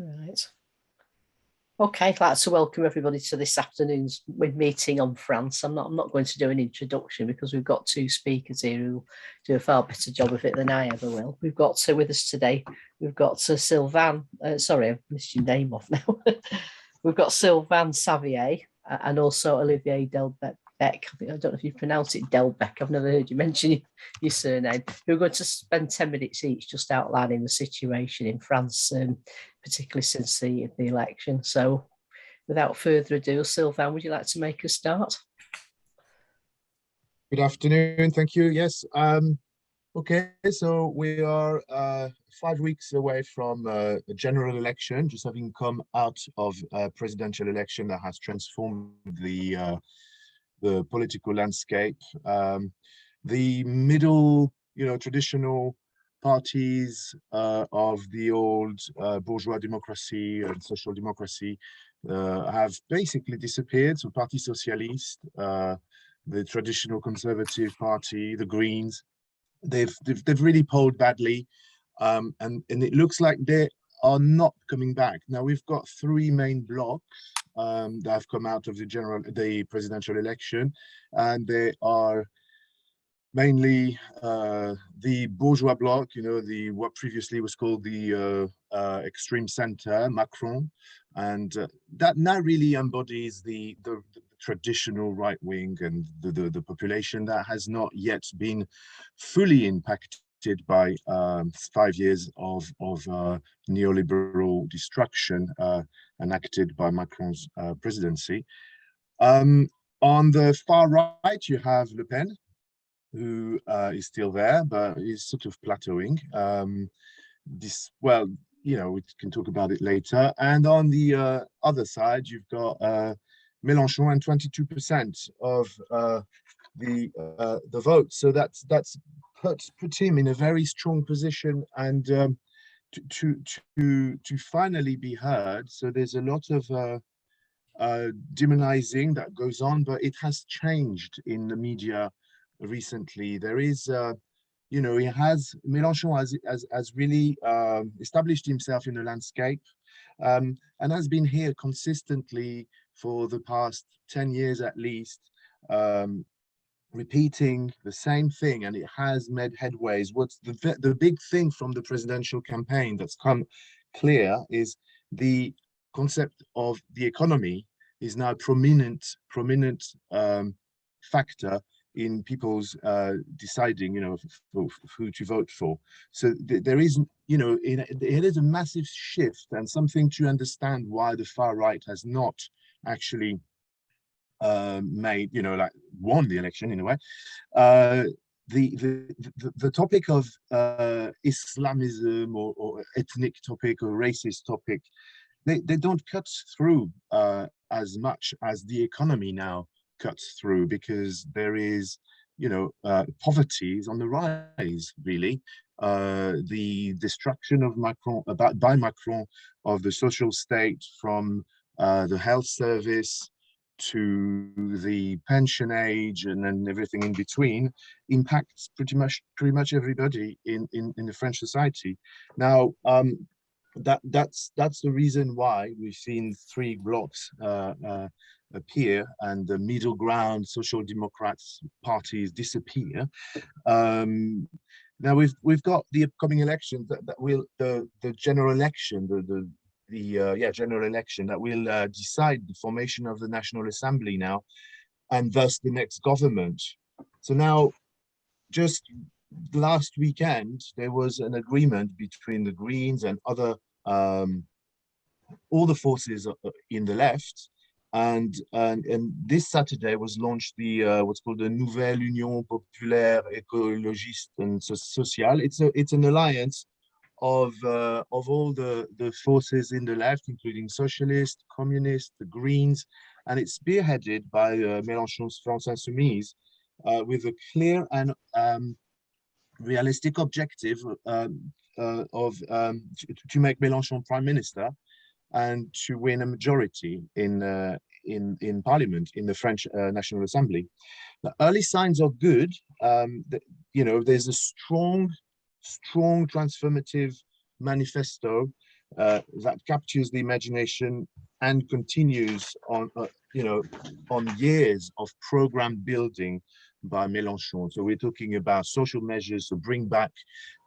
Right. Okay, I'd like to welcome everybody to this afternoon's meeting on France. I'm not going to do an introduction because we've got two speakers here who do a far better job of it than I ever will. We've got with us today, we've got Sylvan, sorry, I've missed your name off now. We've got Sylvan Savier and also Olivier Delbeke. I don't know if you pronounce it Delbeke. I've never heard you mention your surname. We're going to spend 10 minutes each just outlining the situation in France, particularly since the election. So without further ado, Sylvan, would you like to make a start? Good afternoon. Thank you. Yes. Okay, so we are 5 weeks away from a general election, just having come out of a presidential election that has transformed the political landscape. The middle, traditional parties of the old bourgeois democracy and social democracy have basically disappeared. So Parti Socialiste, the traditional conservative party, the Greens, they've really polled badly, and it looks like they are not coming back. Now we've got three main blocks that have come out of the presidential election, and they are mainly the bourgeois bloc, what previously was called the extreme center, Macron, and that now really embodies the traditional right wing and the population that has not yet been fully impacted by 5 years of neoliberal destruction enacted by Macron's presidency. On the far right, you have Le Pen, who is still there, but is sort of plateauing. We can talk about it later. And on the other side, you've got Melenchon and 22% of the vote. So that's put him in a very strong position and to finally be heard. So there's a lot of demonizing that goes on, but it has changed in the media recently. There is Melenchon has really established himself in the landscape, and has been here consistently for the past 10 years at least, repeating the same thing, and it has made headways. What's the big thing from the presidential campaign that's come clear is the concept of the economy is now a prominent factor in people's deciding, who to vote for. So there is, it is a massive shift, and something to understand why the far right has not actually won the election in a way. The topic of Islamism or ethnic topic or racist topic, they don't cut through as much as the economy now cuts through, because there is, poverty is on the rise, really. The destruction of by Macron of the social state, from the health service to the pension age and then everything in between, impacts pretty much everybody in the French society. Now, that's the reason why we've seen three blocks appear and the middle ground social democrats parties disappear. Now we've got the upcoming election that will the general election, general election that will decide the formation of the National Assembly now, and thus the next government. So now, just last weekend, there was an agreement between the Greens and other all the forces in the left, and this Saturday was launched the what's called the Nouvelle Union Populaire Écologiste and Sociale. It's an alliance of all the forces in the left, including socialists, communists, the Greens, and it's spearheaded by Melenchon's France Insoumise, with a clear and realistic objective to make Melenchon prime minister and to win a majority in parliament, in the French National Assembly. The early signs are good. There's a strong transformative manifesto that captures the imagination and continues on, on years of program building by Melenchon. So we're talking about social measures to bring back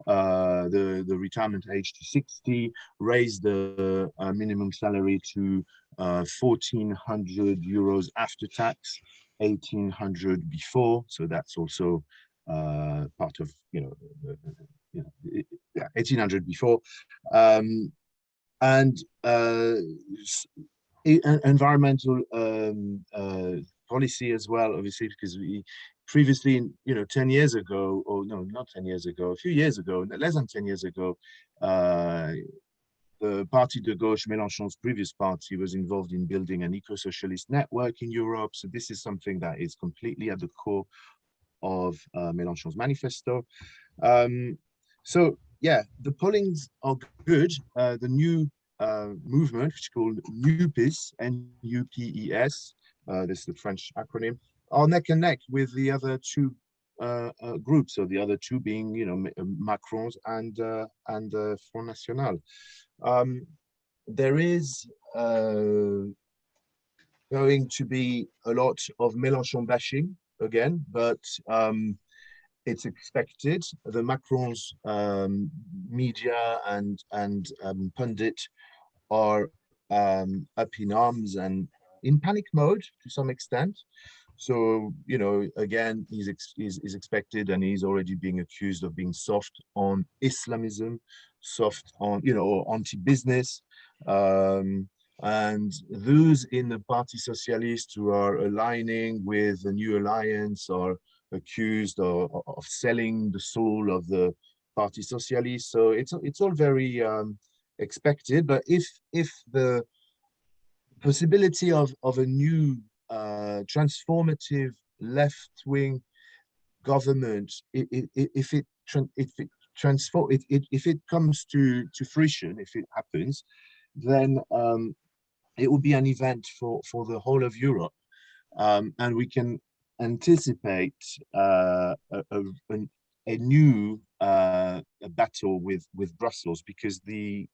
the retirement age to 60, raise the minimum salary to 1,400 euros after tax, 1,800 before. So that's also part of, yeah, 1,800 before. And environmental policy as well, obviously, because we previously, 10 years ago, or no, not 10 years ago, a few years ago, less than 10 years ago, the Parti de Gauche, Melenchon's previous party, was involved in building an eco-socialist network in Europe. So this is something that is completely at the core of Melenchon's manifesto. So yeah, the pollings are good. The new movement, which is called NUPES, N-U-P-E-S, this is the French acronym, are neck and neck with the other two groups. So the other two being, Macron's and Front National. There is going to be a lot of Mélenchon bashing again, but it's expected. The Macron's media and pundit are up in arms and in panic mode to some extent. So, again, he's expected, and he's already being accused of being soft on Islamism, soft on, or anti-business. And those in the Parti Socialiste who are aligning with the new alliance are accused of selling the soul of the Parti Socialiste. So it's all very expected. But if the possibility of a new transformative left-wing government, if it comes to fruition, if it happens, then it will be an event for the whole of Europe, and we can anticipate a new battle with Brussels, because the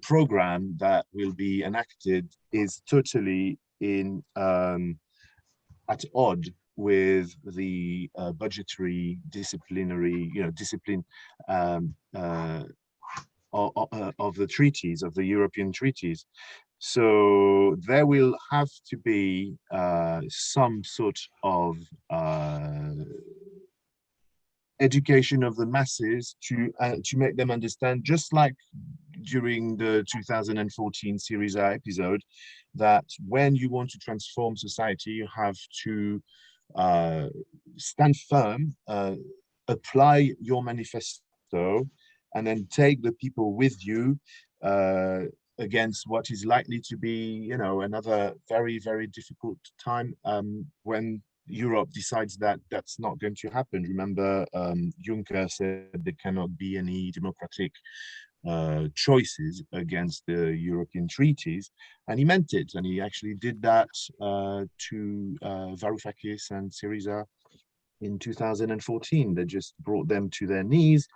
program that will be enacted is totally at odd with the budgetary disciplinary discipline of the treaties, of the European treaties. So there will have to be some sort of education of the masses to make them understand, just like during the 2014 Syriza episode, that when you want to transform society, you have to stand firm, apply your manifesto, and then take the people with you against what is likely to be, another very, very difficult time when Europe decides that that's not going to happen. Remember, Juncker said there cannot be any democratic choices against the European treaties, and he meant it, and he actually did that to Varoufakis and Syriza in 2014. They just brought them to their knees,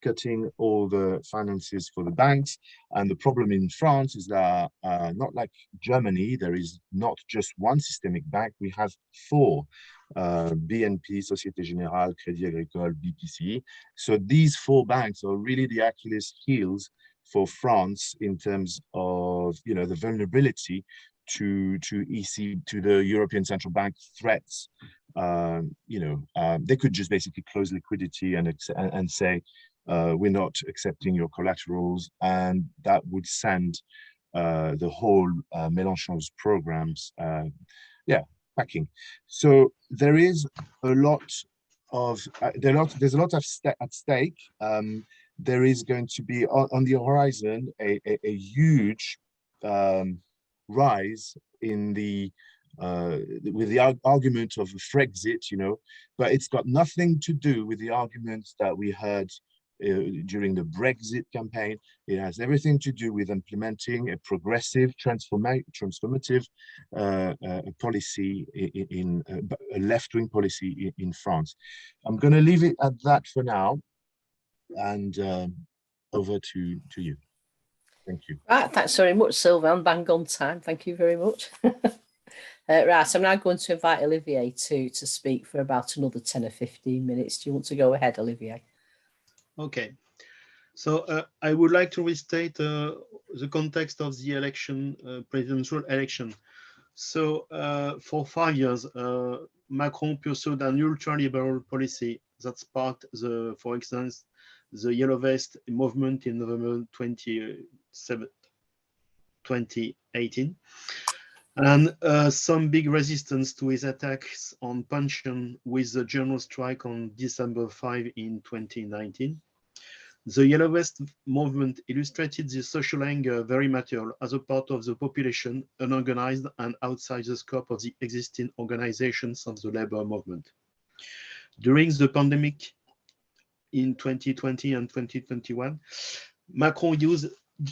cutting all the finances for the banks. And the problem in France is that, not like Germany, there is not just one systemic bank, we have four, BNP, Société Générale, Crédit Agricole, BPCE. So these four banks are really the Achilles heels for France in terms of, the vulnerability to the European Central Bank threats. They could just basically close liquidity and say, we're not accepting your collaterals, and that would send the whole Mélenchon's programs, packing. So there is a lot of there's a lot at stake. There is going to be on the horizon a huge rise in the with the argument of Frexit, but it's got nothing to do with the arguments that we heard during the Brexit campaign. It has everything to do with implementing a progressive, transformative policy in a left-wing policy in France. I'm going to leave it at that for now, and over to you. Thank you. Right, thanks very much, Sylvan. Bang on time. Thank you very much. Right, I'm now going to invite Olivier to speak for about another 10 or 15 minutes. Do you want to go ahead, Olivier? Okay. So I would like to restate the context of the election, presidential election. So for 5 years, Macron pursued an ultra-liberal policy that sparked, for instance, the Yellow Vest movement in November 2018, and some big resistance to his attacks on pension with the general strike on December 5 in 2019. The Yellow Vest movement illustrated the social anger very material as a part of the population, unorganized and outside the scope of the existing organizations of the labor movement. During the pandemic in 2020 and 2021, Macron used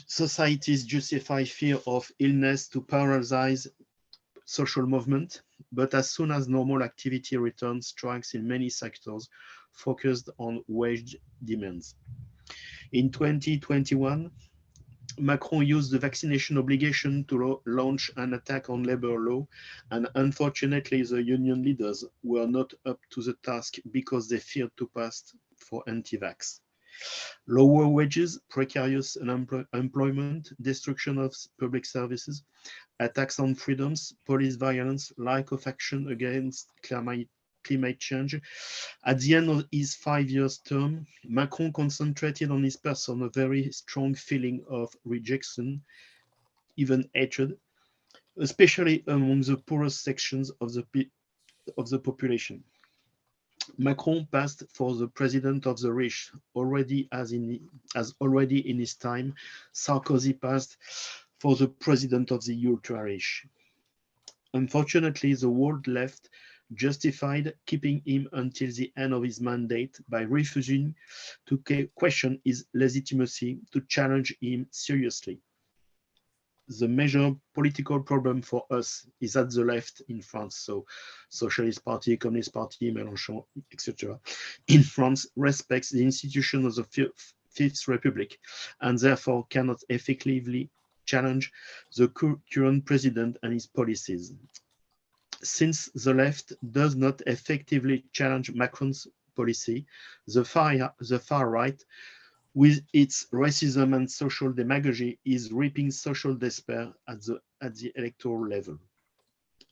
society's justified fear of illness to paralyze social movement, but as soon as normal activity returned, strikes in many sectors focused on wage demands. In 2021, Macron used the vaccination obligation to launch an attack on labor law, and unfortunately the union leaders were not up to the task because they feared to pass for anti-vax. Lower wages, precarious employment, destruction of public services, attacks on freedoms, police violence, lack of action against climate change. At the end of his 5 years term, Macron concentrated on his person a very strong feeling of rejection, even hatred, especially among the poorest sections of the population. Macron passed for the president of the rich, as already in his time, Sarkozy passed for the president of the ultra-rich. Unfortunately, the world left justified keeping him until the end of his mandate by refusing to question his legitimacy, to challenge him seriously. The major political problem for us is at the left in France, so Socialist Party, Communist Party, Melenchon, etc. in France respects the institution of the Fifth Republic and therefore cannot effectively challenge the current president and his policies. Since the left does not effectively challenge Macron's policy, the far right, with its racism and social demagogy, is reaping social despair at the electoral level.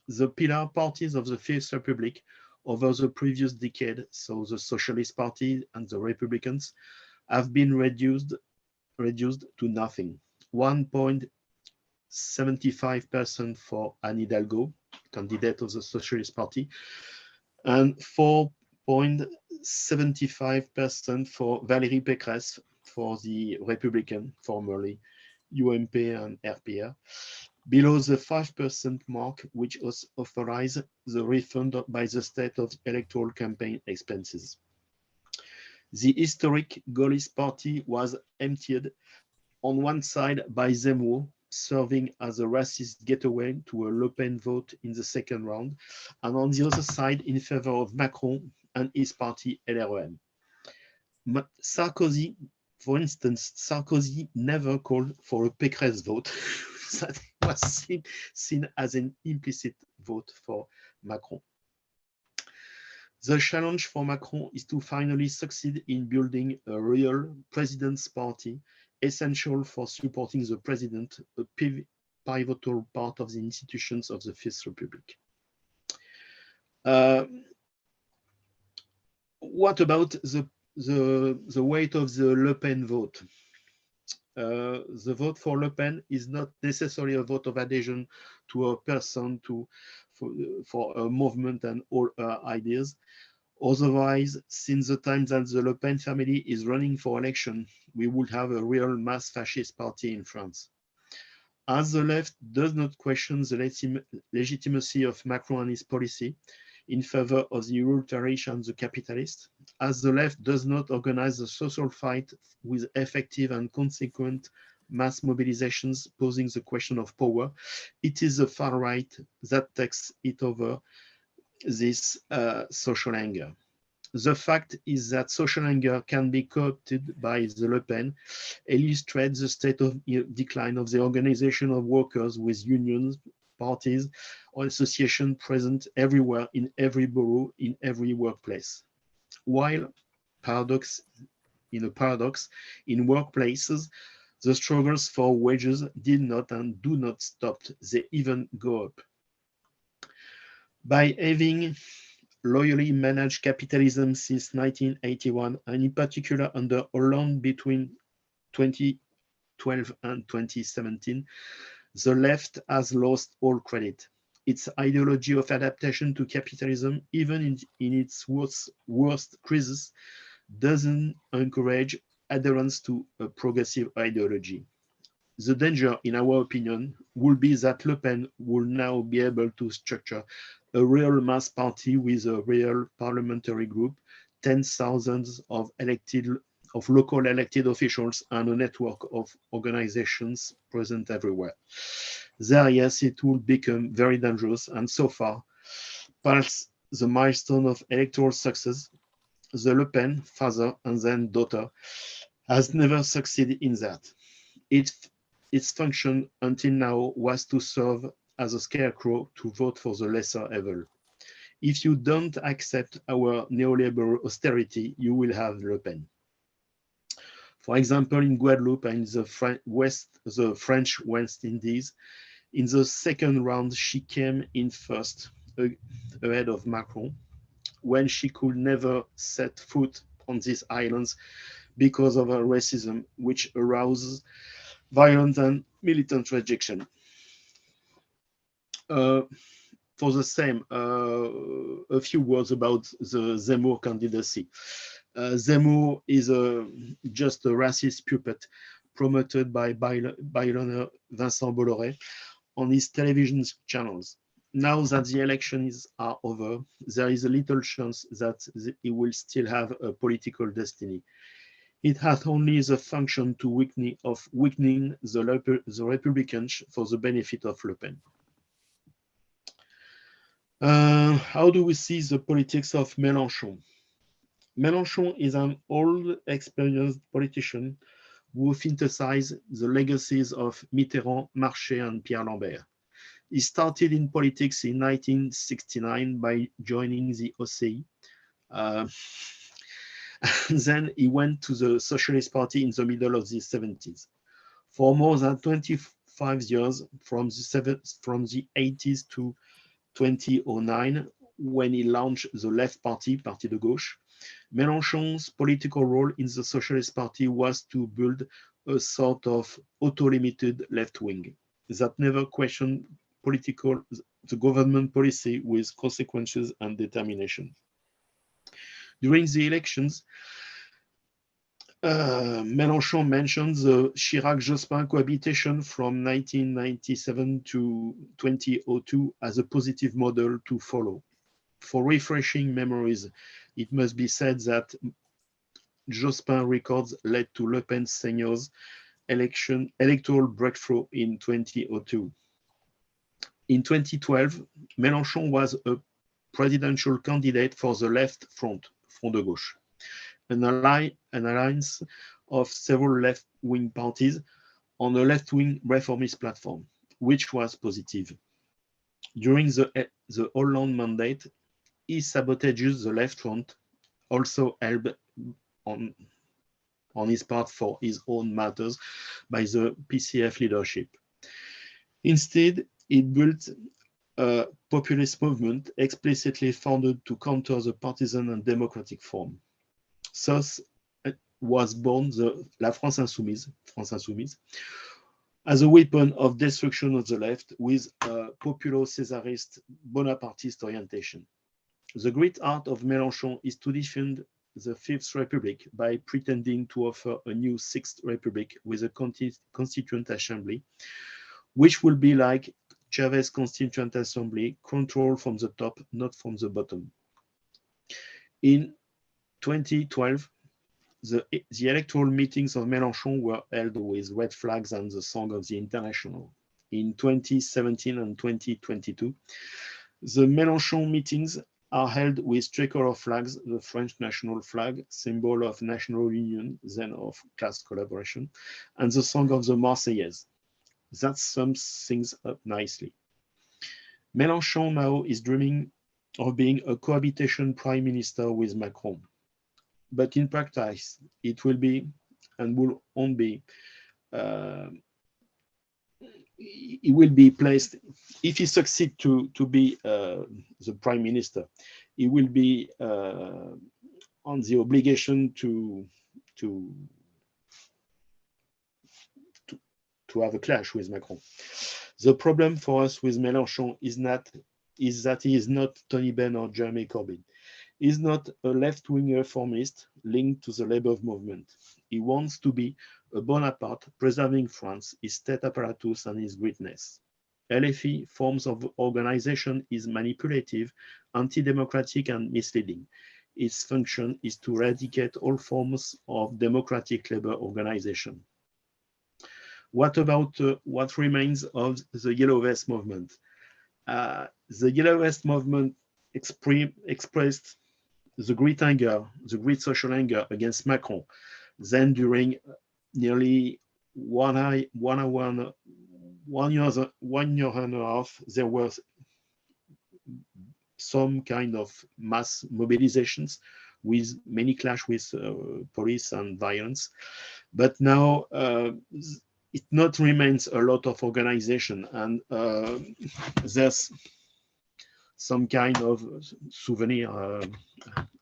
The pillar parties of the Fifth Republic over the previous decade, so the Socialist Party and the Republicans, have been reduced to nothing. 1.75% for Anne Hidalgo, candidate of the Socialist Party, and 4.75% for Valérie Pécresse, for the Republican, formerly UMP and RPR, below the 5% mark, which authorized the refund by the state of electoral campaign expenses. The historic Gaullist Party was emptied on one side by Zemmour, serving as a racist getaway to a Le Pen vote in the second round, and on the other side in favor of Macron and his party LREM. Sarkozy, for instance, Sarkozy never called for a Pécresse vote that was seen as an implicit vote for Macron. The challenge for Macron is to finally succeed in building a real president's party, essential for supporting the president, a pivotal part of the institutions of the Fifth Republic. What about the weight of the Le Pen vote? The vote for Le Pen is not necessarily a vote of adhesion to a person, for a movement and all ideas. Otherwise, since the time that the Le Pen family is running for election, we would have a real mass fascist party in France. As the left does not question the legitimacy of Macron and his policy in favor of the ultra-rich and the capitalists, as the left does not organize a social fight with effective and consequent mass mobilizations posing the question of power, it is the far right that takes it over this social anger. The fact is that social anger can be co-opted by the Le Pen, illustrates the state of decline of the organization of workers with unions, parties, or associations present everywhere in every borough, in every workplace. While paradox, in workplaces, the struggles for wages did not and do not stop, they even go up. By having loyally managed capitalism since 1981, and in particular under Hollande between 2012 and 2017, the left has lost all credit. Its ideology of adaptation to capitalism, even in its worst crisis, doesn't encourage adherence to a progressive ideology. The danger, in our opinion, would be that Le Pen will now be able to structure a real mass party with a real parliamentary group, tens of thousands of local elected officials, and a network of organizations present everywhere. There, yes, it will become very dangerous, and so far, past the milestone of electoral success, the Le Pen father and then daughter has never succeeded in that. Its function until now was to serve as a scarecrow to vote for the lesser evil. If you don't accept our neoliberal austerity, you will have Le Pen. For example, in Guadeloupe and the French West Indies, in the second round, she came in first, ahead of Macron, when she could never set foot on these islands because of her racism, which arouses violent and militant rejection. For the same, a few words about the Zemmour candidacy. Zemmour is just a racist puppet promoted by billionaire Vincent Bolloré on his television channels. Now that the elections are over, there is a little chance that he will still have a political destiny. It has only the function to weakening the Republicans for the benefit of Le Pen. How do we see the politics of Mélenchon? Mélenchon is an old, experienced politician who synthesized the legacies of Mitterrand, Marchais, and Pierre Lambert. He started in politics in 1969 by joining the OCI. And then he went to the Socialist Party in the middle of the 70s. For more than 25 years, from the 80s to 2009, when he launched the left party, Parti de Gauche, Mélenchon's political role in the Socialist Party was to build a sort of auto-limited left wing that never questioned the government policy with consequences and determination. During the elections, Mélenchon mentioned the Chirac-Jospin cohabitation from 1997 to 2002 as a positive model to follow. For refreshing memories, it must be said that Jospin records led to Le Pen Senior's electoral breakthrough in 2002. In 2012, Mélenchon was a presidential candidate for the left front, Front de Gauche, an alliance of several left-wing parties on a left-wing reformist platform, which was positive. During the Hollande mandate, he sabotages the left front, also held on his part for his own matters by the PCF leadership. Instead, he built a populist movement explicitly founded to counter the partisan and democratic form. Thus was born La France Insoumise, as a weapon of destruction of the left with a populo-Césarist Bonapartiste orientation. The great art of Mélenchon is to defend the Fifth Republic by pretending to offer a new Sixth Republic with a constituent assembly, which will be like Chavez's Constituent Assembly, controlled from the top, not from the bottom. In 2012, the electoral meetings of Melenchon were held with red flags and the Song of the International. In 2017 and 2022, the Melenchon meetings are held with tricolor flags, the French national flag, symbol of national union, then of class collaboration, and the song of the Marseillaise. That sums things up nicely. Melenchon now is dreaming of being a cohabitation prime minister with Macron. But in practice, it will be and will only be, he will be placed, if he succeeds to be the prime minister, he will be on the obligation to have a clash with Macron. The problem for us with Mélenchon is that he is not Tony Benn or Jeremy Corbyn. He is not a left-wing reformist linked to the labor movement. He wants to be a Bonaparte preserving France, his state apparatus and his greatness. LFI forms of organization is manipulative, anti-democratic and misleading. Its function is to eradicate all forms of democratic labor organization. What about what remains of the Yellow Vest movement? The Yellow Vest movement expressed the great anger, the great social anger against Macron. Then during nearly 1 year and a half, there was some kind of mass mobilizations with many clash with police and violence. But now it not remains a lot of organization, and there's some kind of souvenir.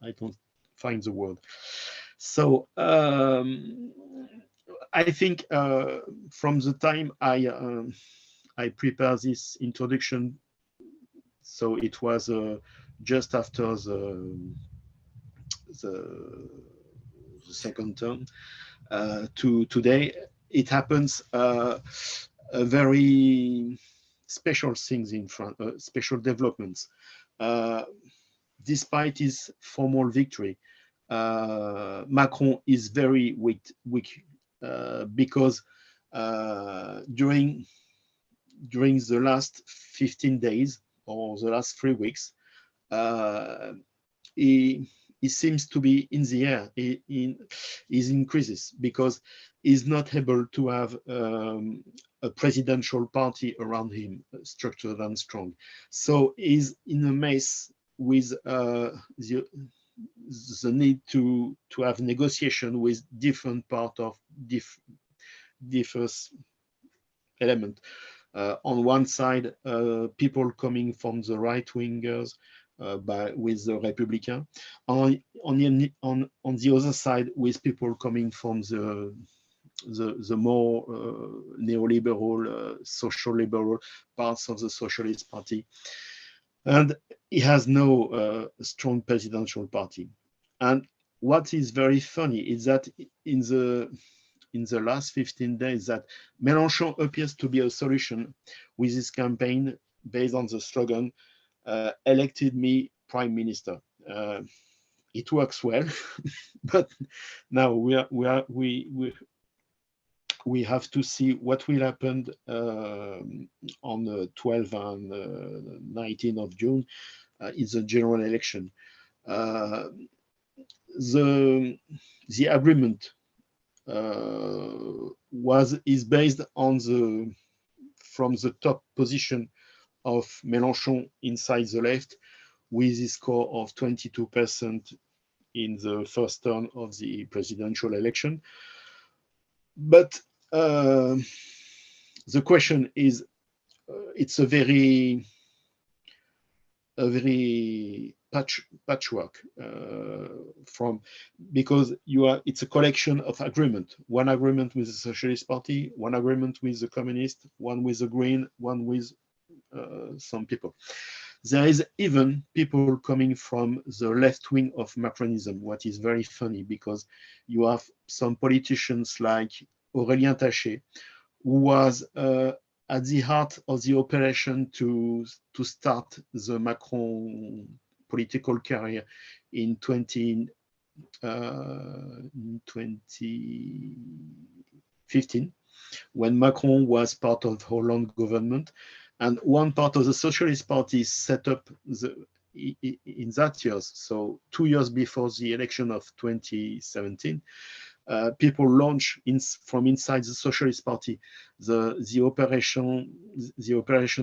I don't find the word. So I think from the time I prepared this introduction, so it was just after the second term to today, it happens a very special things in France, special developments. Despite his formal victory, Macron is very weak because during the last 15 days or the last 3 weeks, he seems to be in the air. He's in crisis because he's not able to have a presidential party around him, structured and strong. So he's in a mess with the need to have negotiation with different part of different element. On one side, people coming from the right wingers with the Republican, on the other side, with people coming from the more neoliberal, social liberal parts of the Socialist Party, and he has no strong presidential party. And what is very funny is that in the last 15 days, that Melenchon appears to be a solution with his campaign based on the slogan, elected me prime minister. It works well, but now we have to see what will happen on the 12th and 19th of June in the general election. The agreement is based on from the top position of Mélenchon inside the left, with a score of 22% in the first turn of the presidential election. But the question is, it's a very patchwork because it's a collection of agreement. One agreement with the Socialist Party, one agreement with the Communist, one with the Green, one with some people. There is even people coming from the left wing of Macronism, what is very funny because you have some politicians like Aurélien Taché, who was at the heart of the operation to start the Macron political career in 2015, when Macron was part of Hollande government. And one part of the Socialist Party set up in that years, so 2 years before the election of 2017, people launched from inside the Socialist Party the operation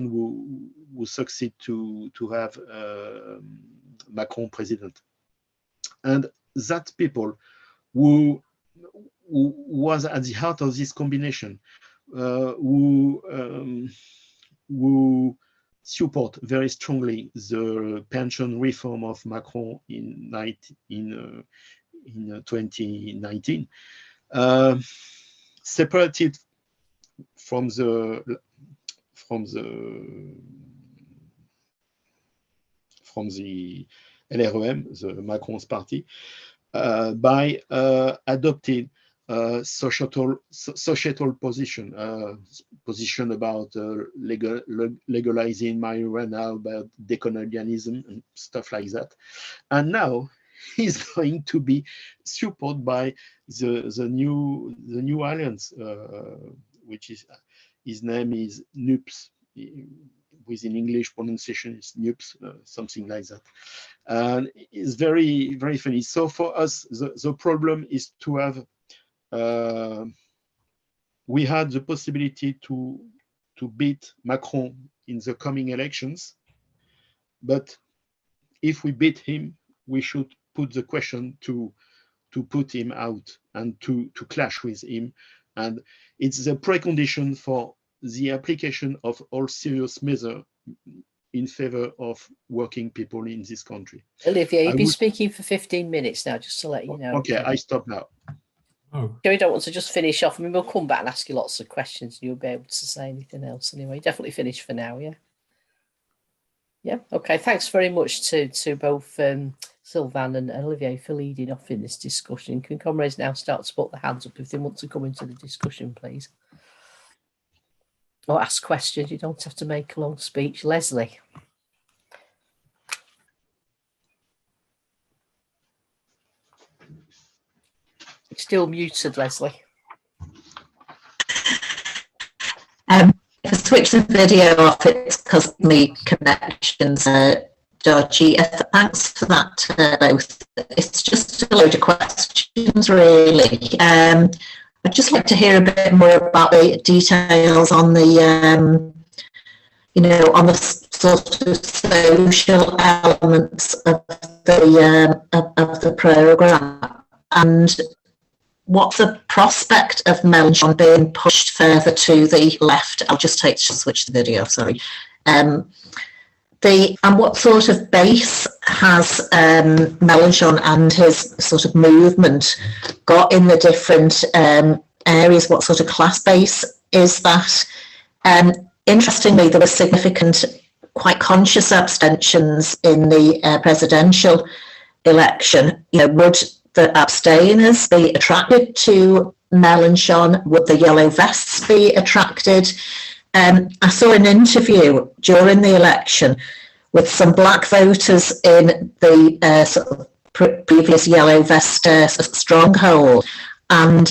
who succeed to have Macron president, and that people who was at the heart of this combination, who support very strongly the pension reform of Macron in 2019, separated from the LREM, the Macron's party, by adopting societal position about legalizing marijuana, about decolonialism and stuff like that. And now he's going to be supported by the new alliance, which is, his name is NUPS. With an English pronunciation is NUPS, something like that. And it's very, very funny. So for us, the problem is to have, we had the possibility to beat Macron in the coming elections, but if we beat him, we should put the question to put him out and to clash with him. And it's the precondition for the application of all serious measures in favor of working people in this country. Olivier, you've been speaking for 15 minutes now, just to let you know. Okay, I stop now. Oh. We don't want to just finish off. I mean, we'll come back and ask you lots of questions. You'll be able to say anything else anyway. Definitely finish for now, yeah? Yeah, okay. Thanks very much to both Sylvan and Olivier for leading off in this discussion. Can comrades now start to put their hands up if they want to come into the discussion, please? Or ask questions. You don't have to make a long speech. Leslie. You're still muted, Leslie. If I switch the video off, it's because my connection's dodgy. Thanks for that, both. It's just a load of questions, really. I'd just like to hear a bit more about the details on the, on the sort of social elements of the programme, and what's the prospect of Melenchon being pushed further to the left? I'll just switch the video, sorry. And what sort of base has Melenchon and his sort of movement got in the different areas? What sort of class base is that? Interestingly, there were significant, quite conscious abstentions in the presidential election. Would the abstainers be attracted to Melenchon? Would the yellow vests be attracted? I saw an interview during the election with some black voters in the sort of previous yellow vest stronghold, and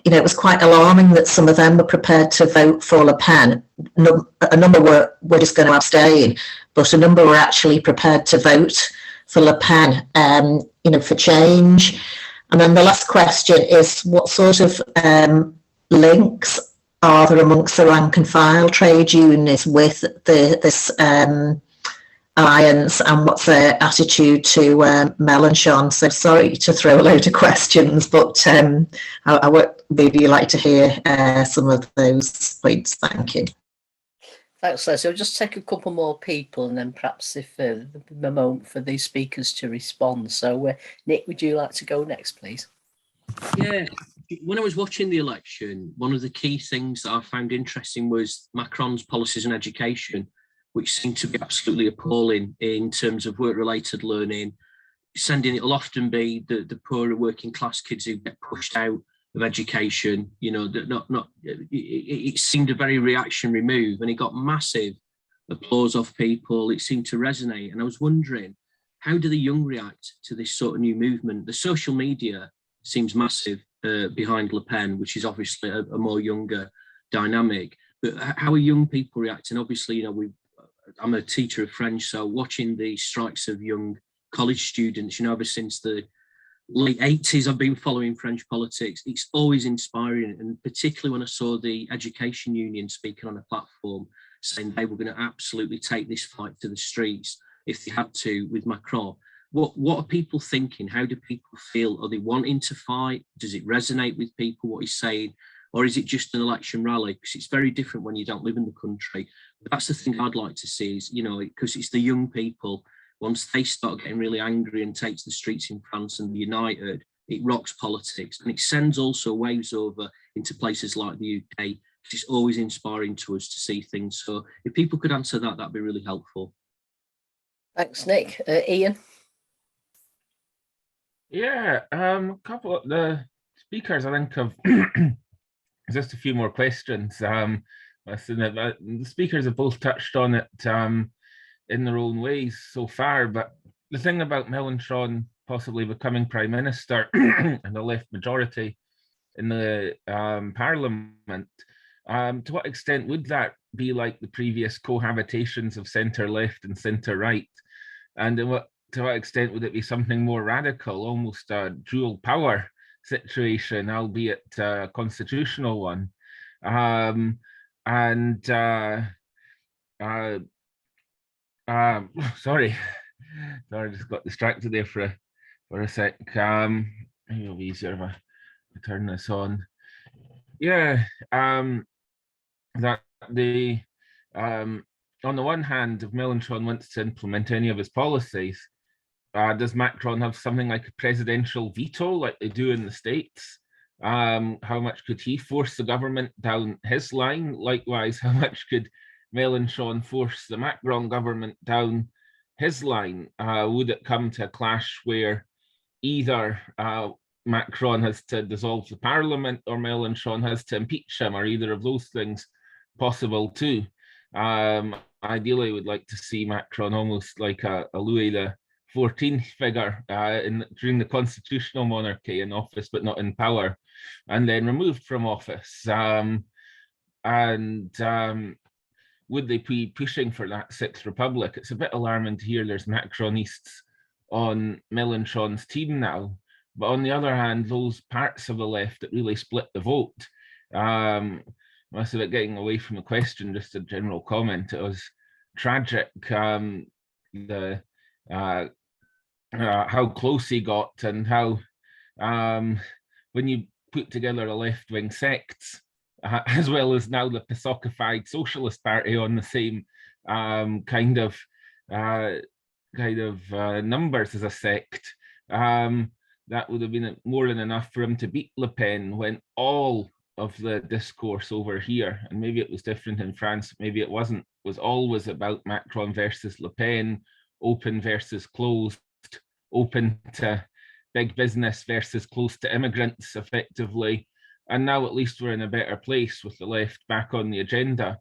it was quite alarming that some of them were prepared to vote for Le Pen. A number were just going to abstain, but a number were actually prepared to vote for Le Pen, for change. And then the last question is, what sort of links are there amongst the rank and file trade unions with this alliance, and what's their attitude to Melenchon? So sorry to throw a load of questions, but I would really like to hear some of those points. Thank you. Thanks, Leslie. I'll just take a couple more people, and then perhaps if the moment for these speakers to respond. So, Nick, would you like to go next, please? Yeah. When I was watching the election, one of the key things that I found interesting was Macron's policies on education, which seemed to be absolutely appalling in terms of work-related learning. It'll often be the poorer working class kids who get pushed out of education. It seemed a very reactionary move, and it got massive applause off people. It seemed to resonate, and I was wondering, how do the young react to this sort of new movement? The social media seems massive behind Le Pen, which is obviously a more younger dynamic. But how are young people reacting? Obviously, I'm a teacher of French, so watching the strikes of young college students, ever since the late 80s, I've been following French politics. It's always inspiring, and particularly when I saw the education union speaking on a platform saying they were going to absolutely take this fight to the streets if they had to with Macron. What are people thinking? How do people feel? Are they wanting to fight? Does it resonate with people, what he's saying? Or is it just an election rally? Because it's very different when you don't live in the country. But that's the thing I'd like to see is, because it's the young people, once they start getting really angry and take to the streets in France and they're united, it rocks politics. And it sends also waves over into places like the UK. It's always inspiring to us to see things. So if people could answer that, that'd be really helpful. Thanks, Nick. Ian? Yeah, a couple of the speakers, I think, have just a few more questions. The speakers have both touched on it in their own ways so far, but the thing about Melenchon possibly becoming prime minister and a left majority in the parliament, to what extent would that be like the previous cohabitations of centre-left and centre-right? And to what extent would it be something more radical, almost a dual power situation, albeit a constitutional one? Sorry, I just got distracted there for a sec. Maybe it'll be easier if I turn this on. Yeah, that the on the one hand, if Melenchon wants to implement any of his policies, does Macron have something like a presidential veto like they do in the States? How much could he force the government down his line? Likewise, how much could Melenchon force the Macron government down his line? Would it come to a clash where either Macron has to dissolve the parliament or Melenchon has to impeach him? Are either of those things possible too? Ideally, would like to see Macron almost like a Louis XIV figure during the constitutional monarchy in office, but not in power, and then removed from office. Would they be pushing for that Sixth Republic? It's a bit alarming to hear there's Macronists on Melenchon's team now. But on the other hand, those parts of the left that really split the vote, most of it getting away from the question, just a general comment, it was tragic, how close he got and how, when you put together a left-wing sects, as well as now the PASOKified Socialist Party on the same kind of numbers as a sect, that would have been more than enough for him to beat Le Pen when all of the discourse over here, and maybe it was different in France, maybe it wasn't, was always about Macron versus Le Pen, open versus closed, open to big business versus close to immigrants, effectively. And now at least we're in a better place with the left back on the agenda.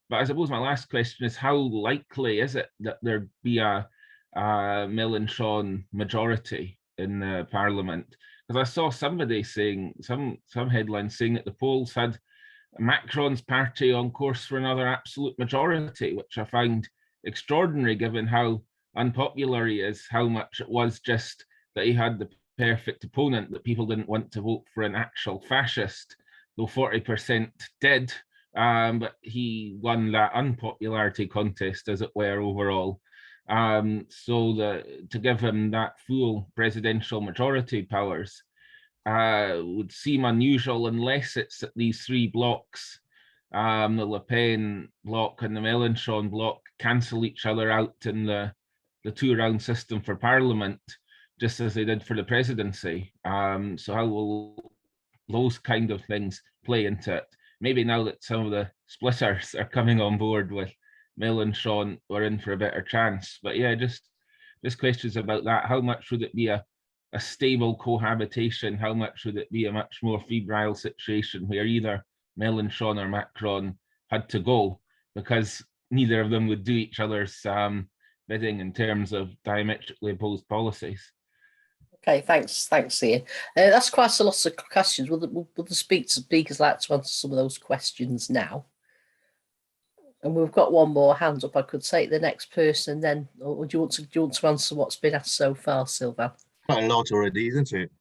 But I suppose my last question is, how likely is it that there be a Melenchon majority in the parliament? Because I saw somebody saying, some headlines saying that the polls had Macron's party on course for another absolute majority, which I find extraordinary given how unpopular he is, how much it was just that he had the perfect opponent, that people didn't want to vote for an actual fascist, though 40% did, but he won that unpopularity contest, as it were, overall. So to give him that full presidential majority powers would seem unusual unless it's that these three blocks, the Le Pen bloc and the Melenchon bloc, cancel each other out in the two-round system for parliament, just as they did for the presidency. So how will those kind of things play into it? Maybe now that some of the splitters are coming on board with Melenchon, we're in for a better chance. But yeah, just questions about that. How much would it be a stable cohabitation? How much would it be a much more febrile situation where either Melenchon or Macron had to go because neither of them would do each other's bidding in terms of diametrically opposed policies? Okay, thanks, Ian. That's quite a lot of questions. Will the speakers like to answer some of those questions now? And we've got one more hand up. I could take the next person then, or do you want to answer what's been asked so far, Sylvan? Quite a lot already, isn't it?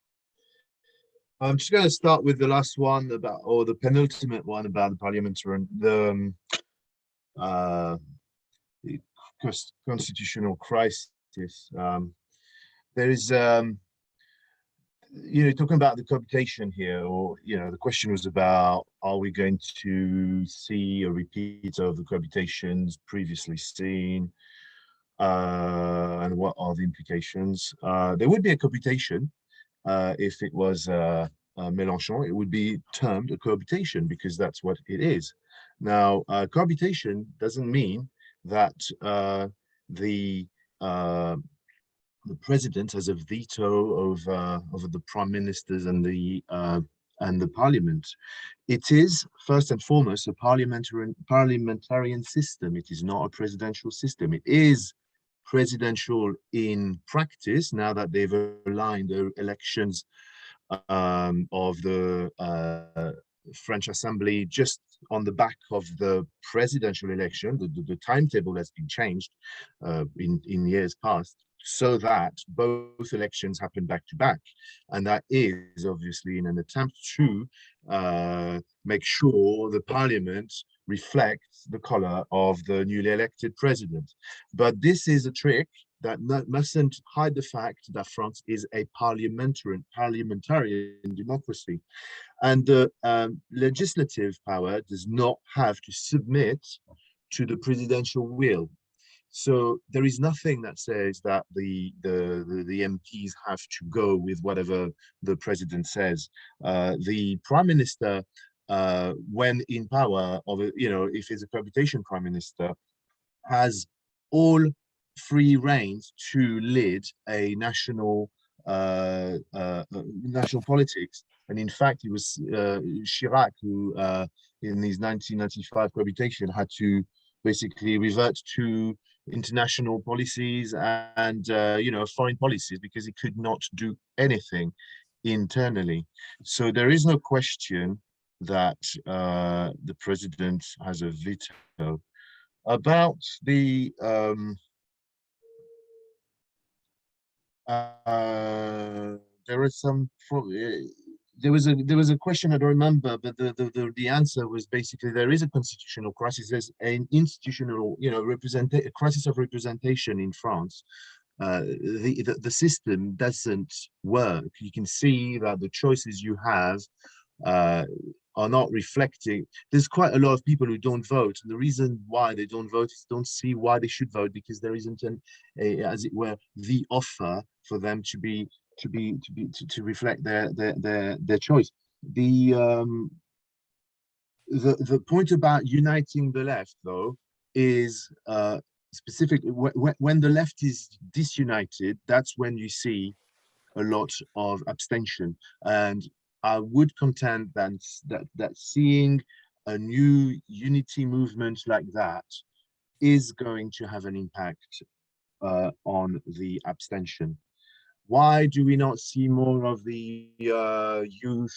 I'm just going to start with the last one about, or the penultimate one about the parliamentary, the constitutional crisis. There is, talking about the cohabitation here, or, the question was about, are we going to see a repeat of the cohabitations previously seen? And what are the implications? There would be a cohabitation if it was Melenchon. It would be termed a cohabitation because that's what it is. Now, cohabitation doesn't mean that the president has a veto over the prime ministers and the parliament. It is first and foremost a parliamentarian system. It is not a presidential system. It is presidential in practice now that they've aligned the elections of the French Assembly just on the back of the presidential election. The timetable has been changed in years past, so that both elections happen back to back. And that is obviously in an attempt to make sure the parliament reflects the color of the newly elected president. But this is a trick that mustn't hide the fact that France is a parliamentarian democracy. And the legislative power does not have to submit to the presidential will. So there is nothing that says that the MPs have to go with whatever the president says. The prime minister, when in power, if he's a cohabitation prime minister, has all free reins to lead a national politics. And in fact, it was Chirac who, in his 1995 cohabitation, had to basically revert to international policies and foreign policies because he could not do anything internally. So there is no question that the president has a veto. About the there is some there was a question I don't remember, but the answer was basically there is a constitutional crisis. There's an institutional, a crisis of representation in France. The system doesn't work. You can see that the choices you have are not reflecting. There's quite a lot of people who don't vote, and the reason why they don't vote is don't see why they should vote, because there isn't as it were, the offer for them to reflect their choice. The point about uniting the left, though, is specifically when the left is disunited, that's when you see a lot of abstention. And I would contend that seeing a new unity movement like that is going to have an impact on the abstention. Why do we not see more of the youth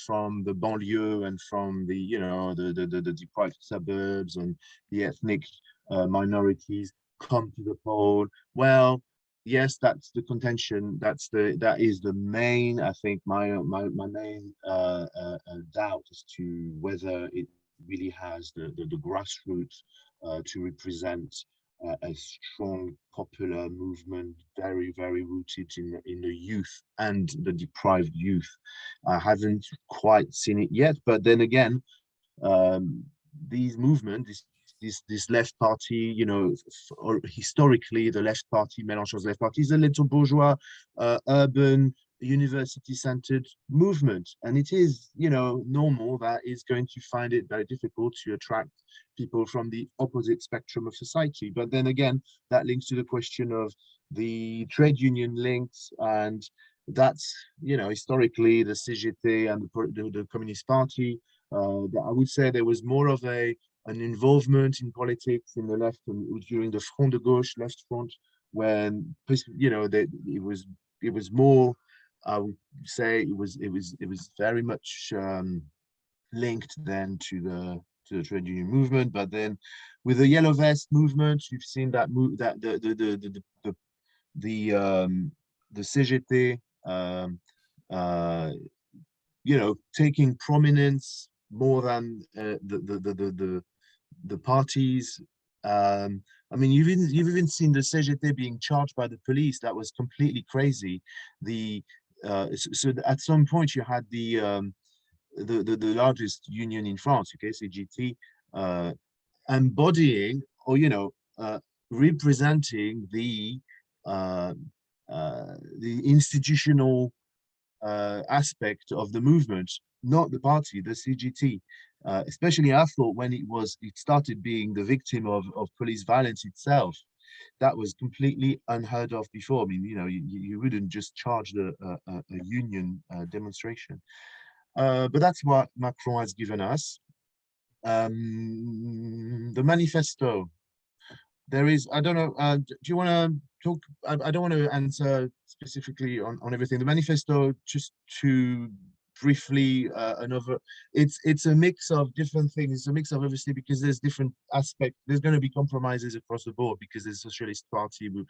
from the banlieue and from the deprived suburbs and the ethnic minorities come to the poll? Well, yes, that's the contention. That is the main, I think, my main doubt as to whether it really has the grassroots to represent a strong popular movement, very, very rooted in the youth and the deprived youth. I haven't quite seen it yet, but then again, these movements, this left party, historically the left party, Melenchon's left party, is a little bourgeois, urban, university-centered movement, and it is, normal that it's going to find it very difficult to attract people from the opposite spectrum of society. But then again, that links to the question of the trade union links, and that's, historically the CGT and the Communist Party. I would say there was more of an involvement in politics in the left during the Front de Gauche, left front, when it was more. I would say it was very much linked then to the trade union movement. But then with the yellow vest movement, you've seen that move, that the CGT taking prominence more than the parties. I mean, you've even seen the CGT being charged by the police. That was completely crazy. So at some point you had the largest union in France, okay, CGT, embodying or representing the institutional aspect of the movement, not the party, the CGT. Especially I thought when it started being the victim of police violence itself, that was completely unheard of before. I mean, you wouldn't just charge a union demonstration. But that's what Macron has given us. The manifesto. There is, I don't know, do you want to talk? I don't want to answer specifically on everything. The manifesto, just to briefly, it's a mix of different things. It's a mix of, obviously, because there's different aspects. There's going to be compromises across the board because there's a socialist party who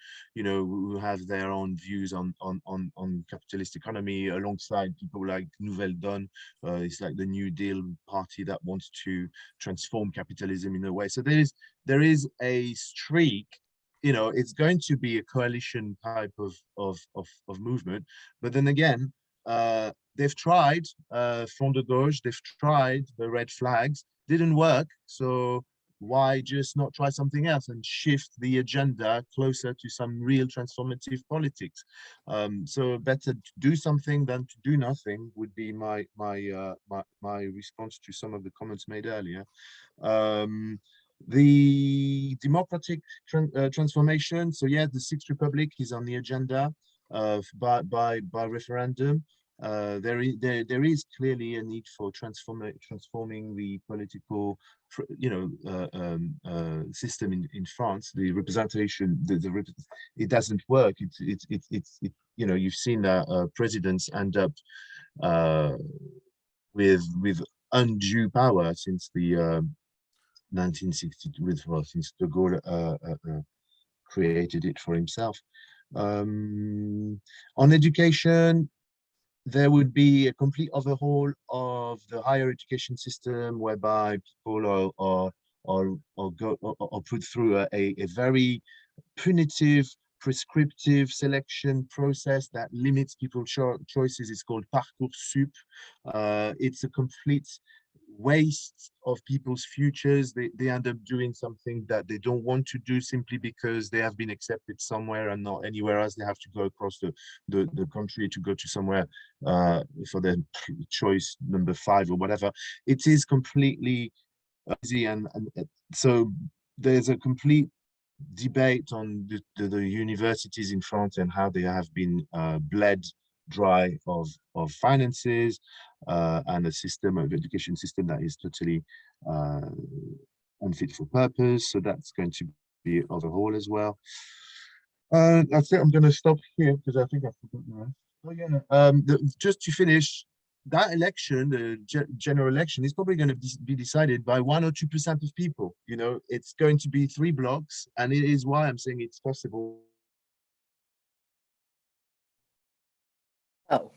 have their own views on capitalist economy, alongside people like Nouvelle Donne. It's like the New Deal party that wants to transform capitalism in a way. So there is a streak. It's going to be a coalition type of movement. But then again, they've tried Front de Gauche, they've tried the red flags, didn't work. So why just not try something else and shift the agenda closer to some real transformative politics? So better to do something than to do nothing would be my response to some of the comments made earlier. The democratic transformation. So yeah, the Sixth Republic is on the agenda by referendum. There is clearly a need for transforming the political, system in France. The representation, it doesn't work. You've seen that presidents end up with undue power since the 1960, since de Gaulle created it for himself. On education, there would be a complete overhaul of the higher education system, whereby people are put through a very punitive, prescriptive selection process that limits people's choices. It's called Parcoursup. It's a complete waste of people's futures. They end up doing something that they don't want to do simply because they have been accepted somewhere and not anywhere else. They have to go across the country to go to somewhere for their choice number 5 or whatever. It is completely easy, and so there's a complete debate on the universities in France and how they have been bled dry of finances, and a system of education system that is totally unfit for purpose. So that's going to be overhauled as well. I think I'm going to stop here because I think I forgot the rest. Oh yeah, just to finish, that election, the general election, is probably going to be decided by 1 or 2% of people. It's going to be 3 blocks, and it is why I'm saying it's possible. Oh.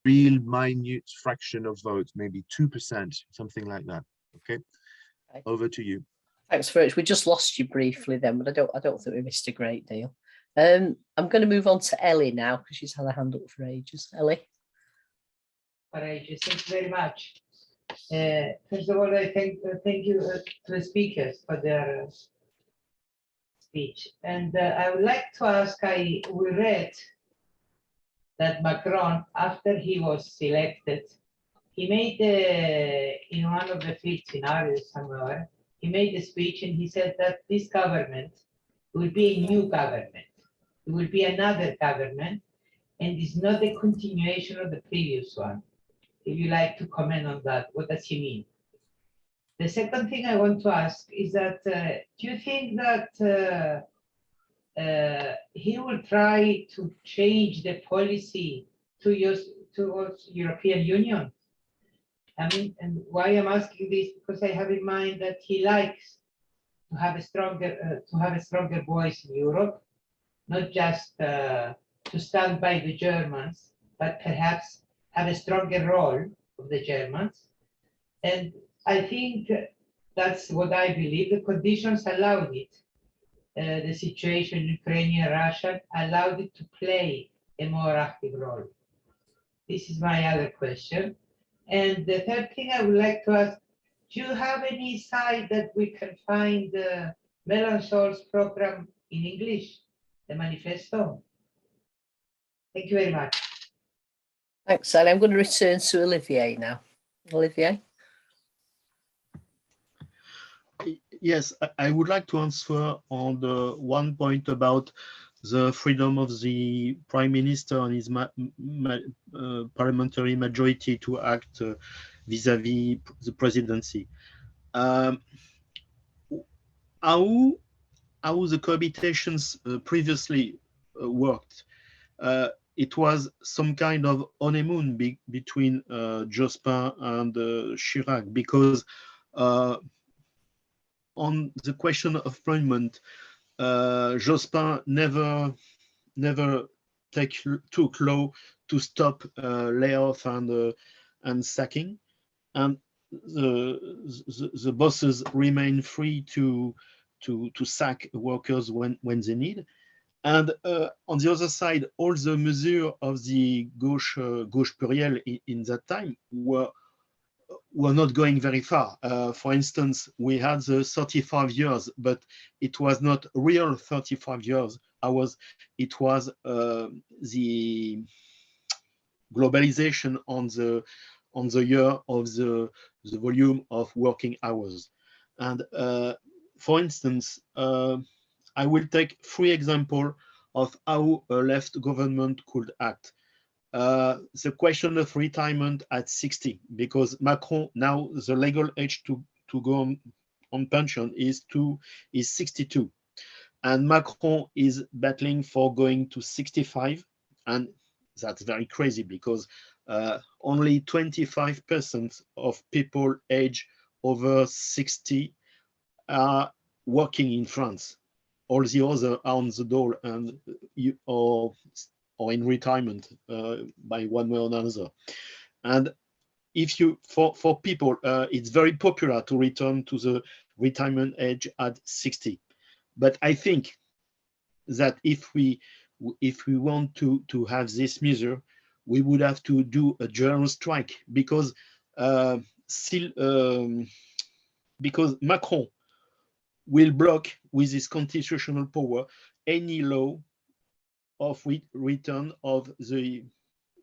Real minute fraction of votes, maybe 2%, something like that. Okay. Over to you. Thanks very much. We just lost you briefly then, but I don't think we missed a great deal. I'm going to move on to Ellie now because she's had her hand up for ages. Ellie. For ages. Thank you very much. First of all, I thank you to the speakers for their speech, and I would like to ask. We read that Macron, after he was elected, he made in one of the field scenarios somewhere, he made a speech and he said that this government will be a new government. It will be another government, and it's not a continuation of the previous one. If you like to comment on that, what does he mean? The second thing I want to ask is that, do you think that he will try to change the policy to towards European Union. I mean, and why I'm asking this, because I have in mind that he likes to have a stronger voice in Europe, not just to stand by the Germans, but perhaps have a stronger role of the Germans. And I think that's what I believe. The conditions allowed it. The situation in Ukraine and Russia allowed it to play a more active role. This is my other question. And the third thing I would like to ask, do you have any site that we can find Melenchon's program in English, the manifesto? Thank you very much. Thanks, Sally. I'm going to return to Olivier now. Olivier? Yes, I would like to answer on the one point about the freedom of the Prime Minister and his parliamentary majority to act vis-à-vis the presidency. How the cohabitations previously worked? It was some kind of honeymoon between Jospin and Chirac, because on the question of employment, Jospin never took law to stop layoff and sacking, and the bosses remain free to sack workers when they need. And on the other side, all the measures of the gauche pluriel in that time were not going very far. For instance, we had the 35 years, but it was not real 35 years hours. It was the globalization on the year of the volume of working hours. And for instance, I will take 3 examples of how a left government could act. The question of retirement at 60, because Macron, now the legal age to go on pension is 62. And Macron is battling for going to 65. And that's very crazy, because only 25% of people age over 60 are working in France. All the others are on the dole and or in retirement by one way or another. And if you, for people, it's very popular to return to the retirement age at 60. But I think that if we want to have this measure, we would have to do a general strike, because because Macron will block with his constitutional power any law of return of the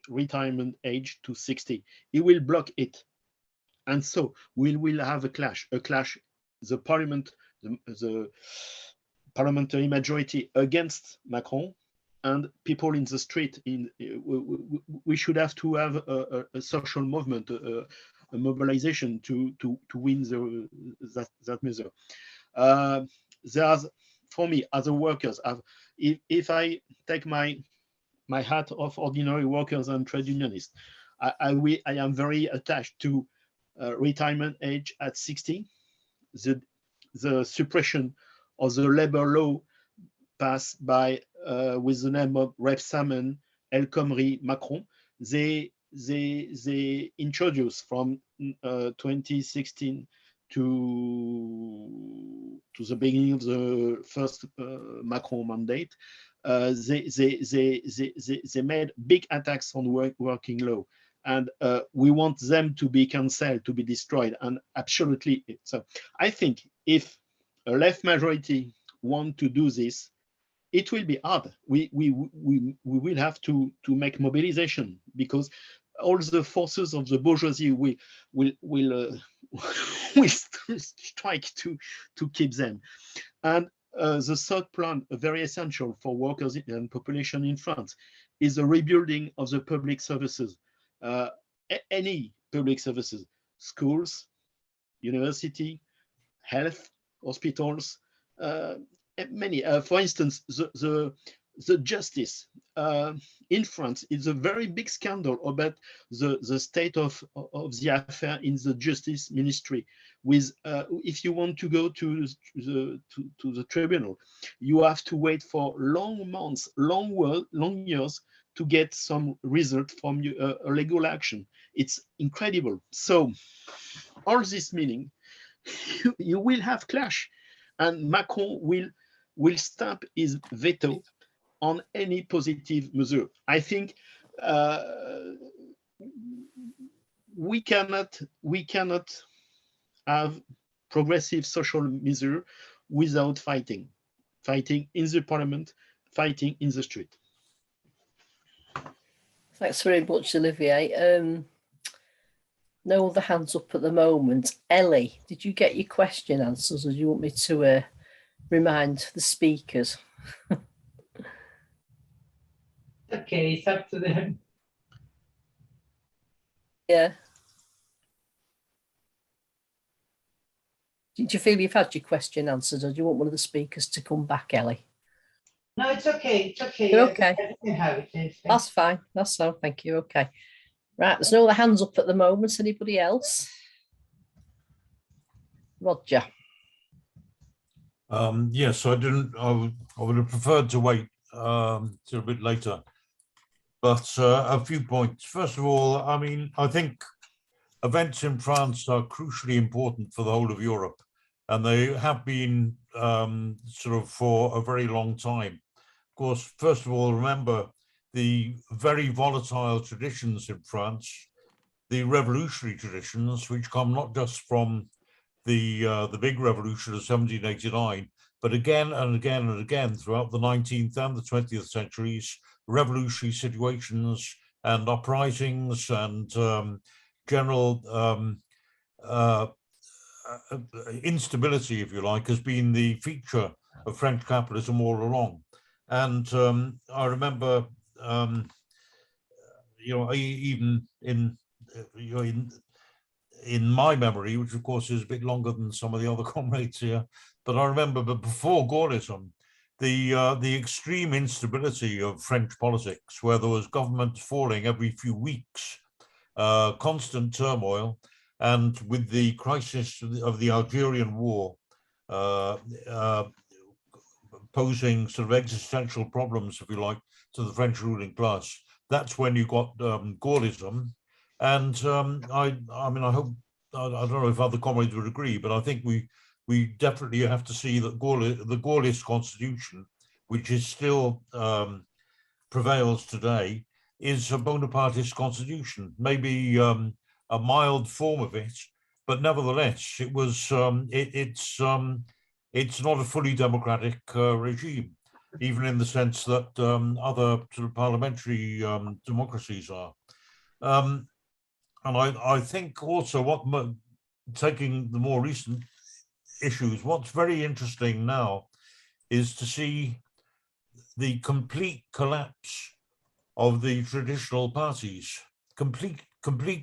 retirement age to 60. He will block it. And so we will have a clash, the parliament, the parliamentary majority against Macron, and people in the street. We should have to have a social movement, a mobilization to win that measure. There's, for me, other workers, if I take my hat of ordinary workers and trade unionists, I am very attached to retirement age at 60. The suppression of the labor law passed by with the name of Rep Salmon, El Khomri, Macron. They introduced from 2016 to the beginning of the first Macron mandate. They made big attacks on working law, and we want them to be cancelled, to be destroyed, and absolutely. So I think if a left majority want to do this, it will be hard. We will have to make mobilization, because all the forces of the bourgeoisie will strike to keep them. And the third plan, very essential for workers and population in France, is the rebuilding of the public services. Any public services, schools, university, health, hospitals, many. For instance, the the justice in France is a very big scandal about the state of the affair in the justice ministry. With if you want to go to the tribunal, you have to wait for long months, long years to get some result from a legal action. It's incredible. So all this meaning, you will have clash, and Macron will stamp his veto on any positive measure. I think we cannot have progressive social measure without fighting in the parliament, fighting in the street. Thanks very much, Olivier. No other hands up at the moment. Ellie, did you get your question answers, or do you want me to remind the speakers? Okay, it's up to them. Yeah. Did you feel you've had your question answered, or do you want one of the speakers to come back, Ellie? No, it's okay. It's okay. You're okay. I can have it. Yes, That's fine. That's so. Thank you. Okay. Right. There's no other hands up at the moment. Anybody else? Roger. Yes, I didn't. I would have preferred to wait till a bit later. But a few points. First of all, I mean, I think events in France are crucially important for the whole of Europe, and they have been sort of for a very long time. Of course, first of all, remember the very volatile traditions in France, the revolutionary traditions, which come not just from the big revolution of 1789, but again and again and again throughout the 19th and the 20th centuries, revolutionary situations and uprisings and general instability, if you like, has been the feature of French capitalism all along. And I remember, even in my memory, which of course is a bit longer than some of the other comrades here, but I remember, but before Gaullism, the extreme instability of French politics, where there was governments falling every few weeks, constant turmoil, and with the crisis of the Algerian War posing sort of existential problems, if you like, to the French ruling class. That's when you got Gaullism. And I mean, I hope, I don't know if other comrades would agree, but I think we definitely have to see that the Gaullist constitution, which is still prevails today, is a Bonapartist constitution, maybe a mild form of it, but nevertheless, it was it's not a fully democratic regime, even in the sense that other sort of parliamentary democracies are. And I think also taking the more recent issues, what's very interesting now is to see the complete collapse of the traditional parties, complete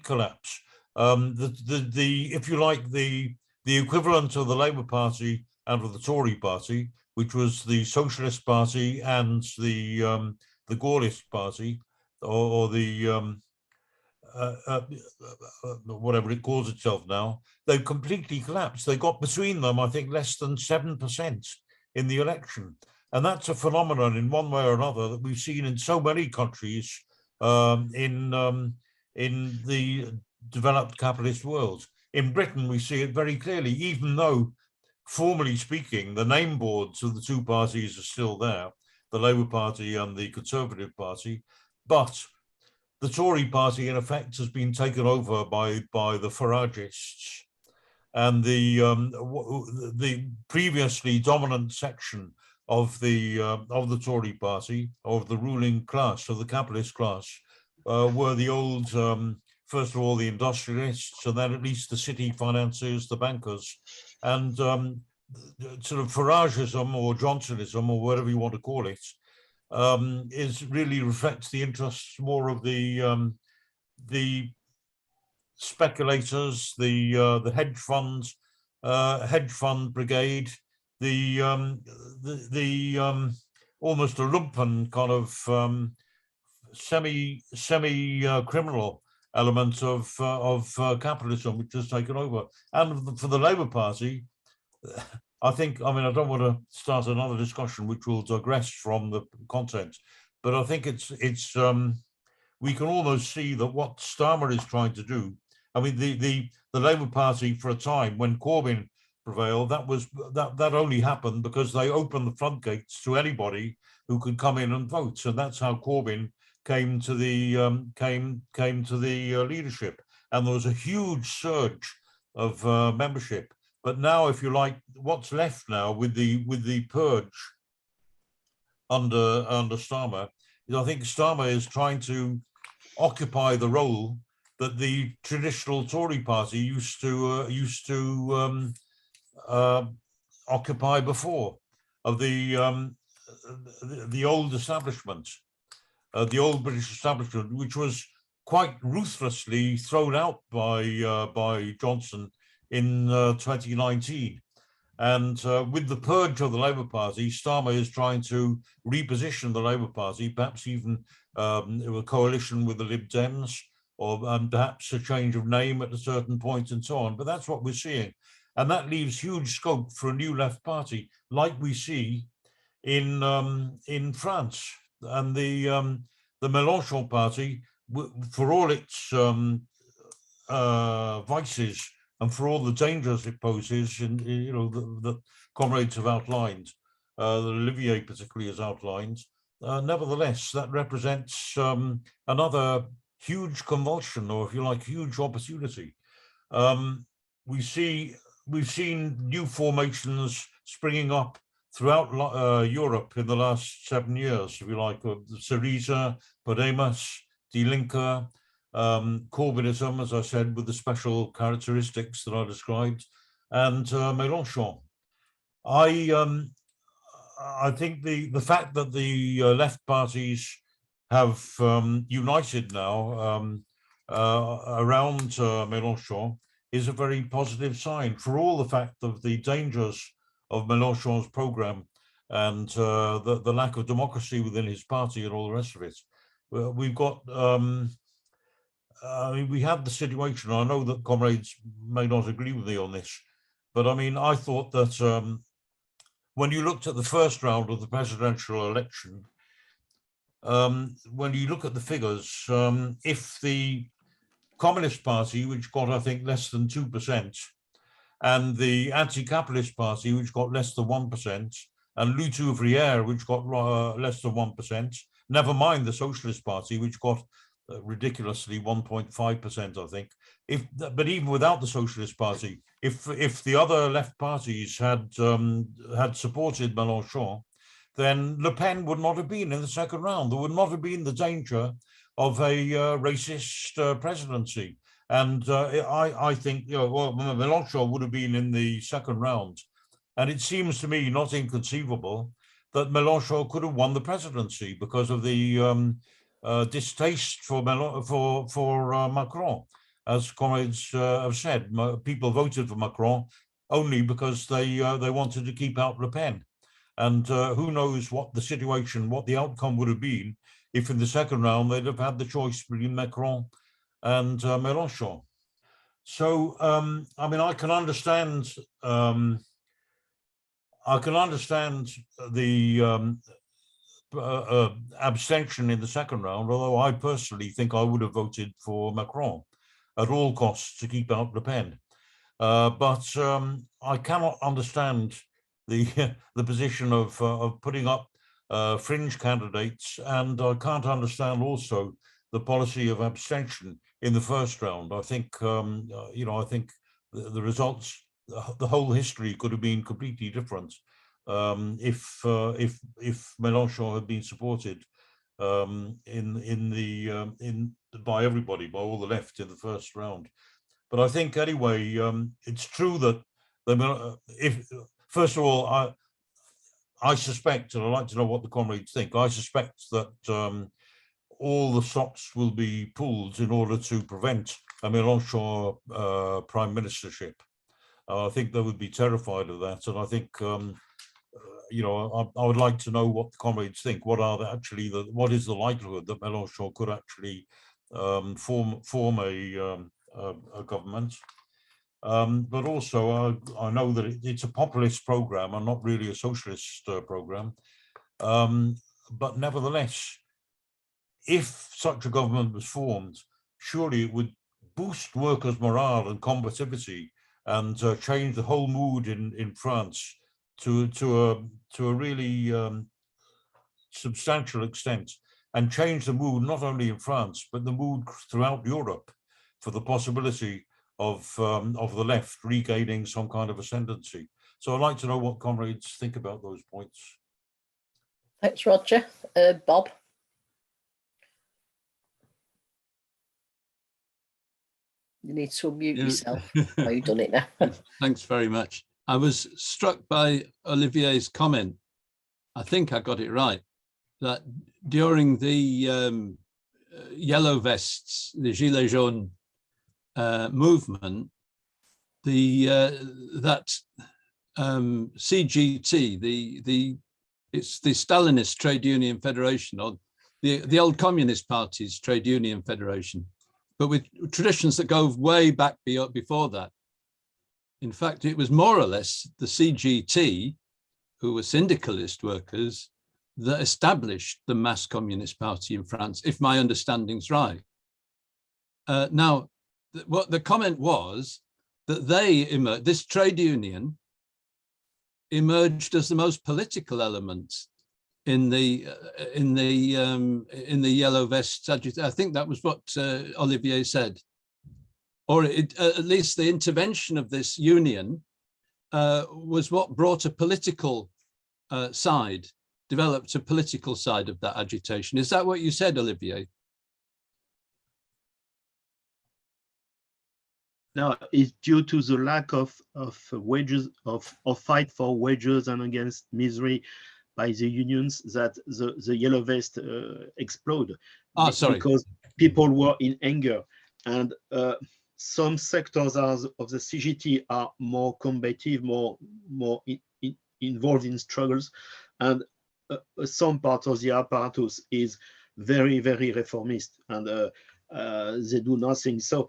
collapse. If you like, the equivalent of the Labour Party and of the Tory Party, which was the Socialist Party and the Gaullist Party, or the whatever it calls itself now, they completely collapsed. They got between them, I think, less than 7% in the election. And that's a phenomenon in one way or another that we've seen in so many countries in the developed capitalist world. In Britain, we see it very clearly, even though, formally speaking, the name boards of the two parties are still there, the Labour Party and the Conservative Party, but the Tory party, in effect, has been taken over by the Faragists, and the previously dominant section of the Tory party, of the ruling class, of the capitalist class, were the old, first of all, the industrialists, and then at least the city financiers, the bankers, and sort of Faragism or Johnsonism or whatever you want to call it, is really reflects the interests more of the speculators, the hedge funds, hedge fund brigade, the almost a lumpen kind of semi criminal element of capitalism which has taken over. And for the Labour Party, I think, I mean, I don't want to start another discussion which will digress from the content, but I think it's we can almost see that what Starmer is trying to do. I mean, the Labour Party for a time when Corbyn prevailed, that only happened because they opened the floodgates to anybody who could come in and vote, and that's how Corbyn came to the leadership, and there was a huge surge of membership. But now, if you like, what's left now with the purge under Starmer is, I think Starmer is trying to occupy the role that the traditional Tory party used to occupy before, of the old establishment, the old British establishment, which was quite ruthlessly thrown out by Johnson in 2019. And with the purge of the Labour Party, Starmer is trying to reposition the Labour Party, perhaps even a coalition with the Lib Dems, or perhaps a change of name at a certain point and so on. But that's what we're seeing. And that leaves huge scope for a new left party, like we see in France. And the Melenchon party, for all its vices and for all the dangers it poses, and you know, the comrades have outlined, Olivier particularly has outlined, nevertheless, that represents another huge convulsion, or if you like, huge opportunity. We've seen new formations springing up throughout Europe in the last 7 years, if you like, Syriza, Podemos, Die Linke, Corbynism, as I said, with the special characteristics that I described, and Melenchon. I think the fact that the left parties have united now around Melenchon is a very positive sign, for all the fact of the dangers of Melenchon's program and the lack of democracy within his party and all the rest of it. We've got, I mean, we have the situation, I know that comrades may not agree with me on this, but I mean, I thought that when you looked at the first round of the presidential election, when you look at the figures, if the Communist Party, which got, I think, less than 2%, and the Anti-Capitalist Party, which got less than 1%, and Lutte, which got less than 1%, never mind the Socialist Party, which got ridiculously 1.5%, I think. But even without the Socialist Party, if the other left parties had supported Mélenchon, then Le Pen would not have been in the second round. There would not have been the danger of a racist presidency. And I think, you know, well, Mélenchon would have been in the second round. And it seems to me not inconceivable that Mélenchon could have won the presidency because of the distaste for Macron. As comrades have said, people voted for Macron only because they wanted to keep out Le Pen. And who knows what the situation, what the outcome would have been if in the second round they'd have had the choice between Macron and Mélenchon. So, I mean, I can understand the abstention in the second round, although I personally think I would have voted for Macron at all costs to keep out Le Pen. But I cannot understand the position of putting up fringe candidates, and I can't understand also the policy of abstention in the first round. I think you know, I think the results, the whole history could have been completely different if Mélenchon had been supported by everybody, by all the left in the first round. But I think anyway, it's true that first of all, I suspect, and I'd like to know what the comrades think, I suspect that all the stops will be pulled in order to prevent a Mélenchon prime ministership. I think they would be terrified of that. And I think you know, I would like to know what the comrades think. What are what is the likelihood that Melenchon could actually form a government? But also, I know that it's a populist program and not really a socialist program. But nevertheless, if such a government was formed, surely it would boost workers' morale and combativity and change the whole mood in France to a really substantial extent, and change the mood not only in France but the mood throughout Europe for the possibility of the left regaining some kind of ascendancy. So I'd like to know what comrades think about those points. Thanks, Roger. Bob? You need to unmute yourself. Oh, you've done it now. Thanks very much. I was struck by Olivier's comment. I think I got it right, that during the yellow vests, the Gilets jaunes movement, that CGT, it's the Stalinist Trade Union Federation, or the old Communist Party's Trade Union Federation, but with traditions that go way back before that. In fact, it was more or less the CGT, who were syndicalist workers, that established the mass Communist Party in France, if my understanding's right. Now, what the comment was that this trade union emerged as the most political element in the yellow vests. I think that was what Olivier said, or at least the intervention of this union was what brought a political side, developed a political side of that agitation. Is that what you said, Olivier? No, it's due to the lack of wages, of fight for wages and against misery by the unions, that the yellow vest explode. Sorry. Because people were in anger, and some sectors of the CGT are more combative, more involved in struggles, and some part of the apparatus is very, very reformist, and they do nothing. So,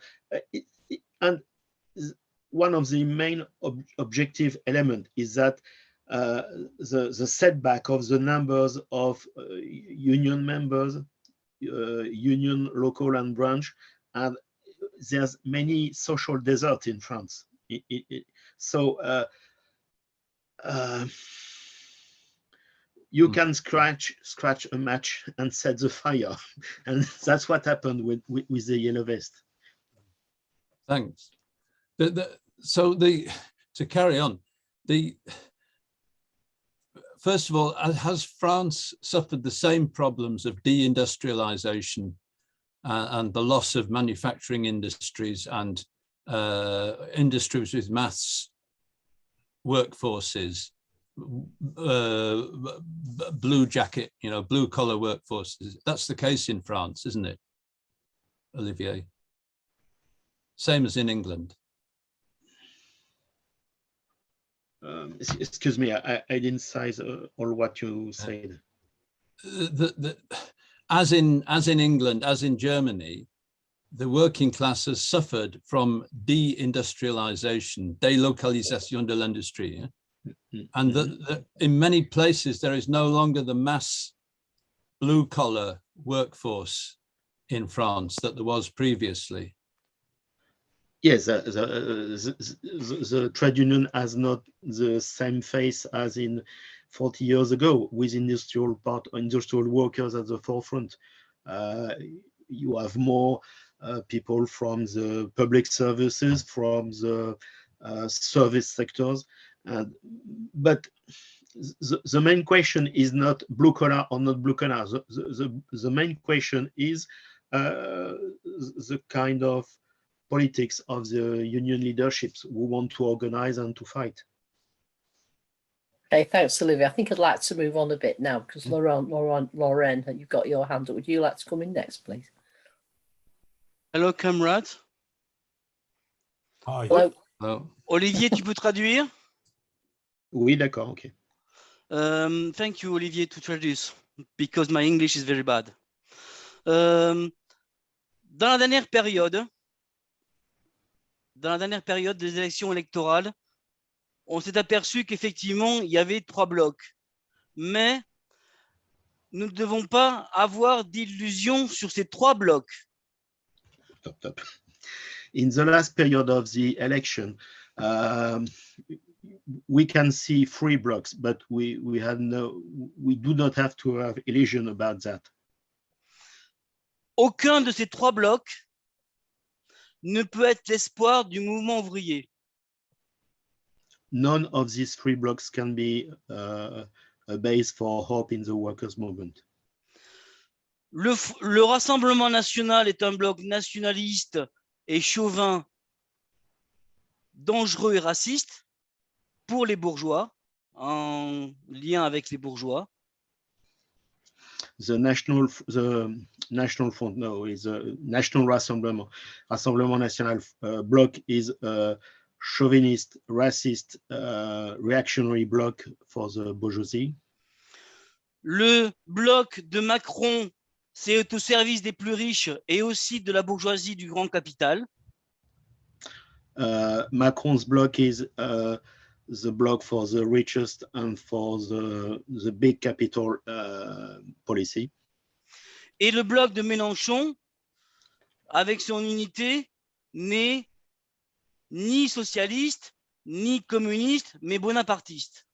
and one of the main objective element is that the setback of the numbers of union members, union local and branch, and there's many social desert in France. So you can scratch a match and set the fire, and that's what happened with the yellow vest. Thanks. To carry on, first of all, has France suffered the same problems of deindustrialization and the loss of manufacturing industries and industries with mass workforces, blue jacket, blue collar workforces? That's the case in France, isn't it, Olivier? Same as in England. Excuse me, I didn't size all what you said. As in England, as in Germany, the working class has suffered from deindustrialization, délocalisation de l'industrie, and in many places there is no longer the mass blue collar workforce in France that there was previously. Yes, the trade union has not the same face as in 40 years ago, with industrial workers at the forefront. You have more people from the public services, from the service sectors, but the main question is not blue collar or not blue collar. The main question is the kind of politics of the union leaderships who want to organize and to fight. Okay, thanks, Olivia. I think I'd like to move on a bit now because Lauren, you've got your hand up. Would you like to come in next, please? Hello, comrades. Hi. Hello. Hello. Olivier, tu peux traduire? Oui, d'accord, ok. Thank you, Olivier, to traduce, because my English is very bad. Dans la dernière période des élections électorales, on s'est aperçu qu'effectivement, il y avait 3 blocs. Mais nous ne devons pas avoir d'illusions sur ces 3 blocs. Top. In the last period of the election, we can see 3 blocks, but we do not have to have illusion about that. Aucun de ces 3 blocs ne peut être l'espoir du mouvement ouvrier. None of these 3 blocks can be a base for hope in the workers' movement. Le Rassemblement national est un bloc nationaliste et chauvin, dangereux et raciste pour les bourgeois, en lien avec les bourgeois. The National Front, no, is a National Rassemblement National bloc is a chauvinist, racist, reactionary bloc for the bourgeoisie. Le bloc de Macron, c'est au service des plus riches et aussi de la bourgeoisie du grand capital. Macron's bloc is the bloc for the richest and for the big capital policy. Et le bloc de Mélenchon, avec son unité, n'est ni socialiste, ni communiste, mais bonapartiste.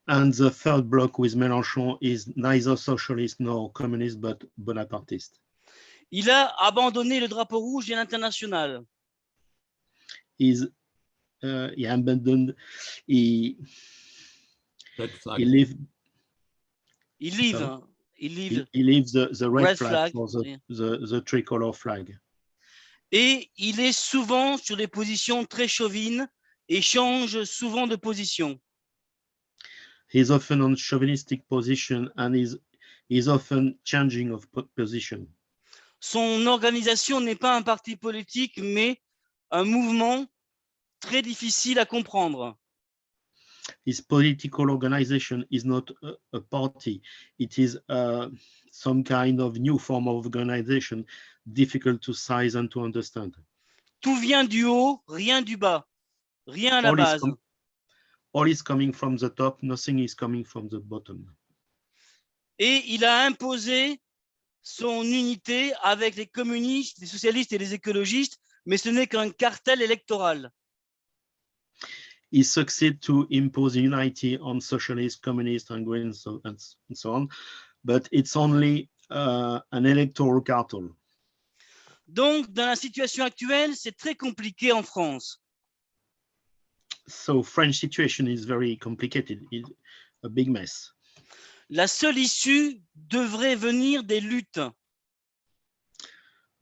And the third bloc with Melenchon is neither socialist nor communist, but bonapartiste. Il a abandonné le drapeau rouge et l'international. He abandoned. He leaves the red flag for the tricolor flag. Et il est souvent sur des positions très chauvines et change souvent de position. He's often on chauvinistic position and is often changing of position. Son organisation n'est pas un parti politique, mais un mouvement très difficile à comprendre. His political organization is not a party. It is some kind of new form of organization, difficult to size and to understand. Tout vient du haut, rien du bas, rien à la base. All is coming from the top, nothing is coming from the bottom. Et il a imposé son unité avec les communistes, les socialistes et les écologistes, mais ce n'est qu'un cartel électoral. He succeeded to impose unity on socialists, communists, and Greens, and so on, but it's only an electoral cartel. Donc, dans la situation actuelle, c'est très compliqué en France. So French situation is very complicated. It's a big mess. La seule issue devrait venir des luttes.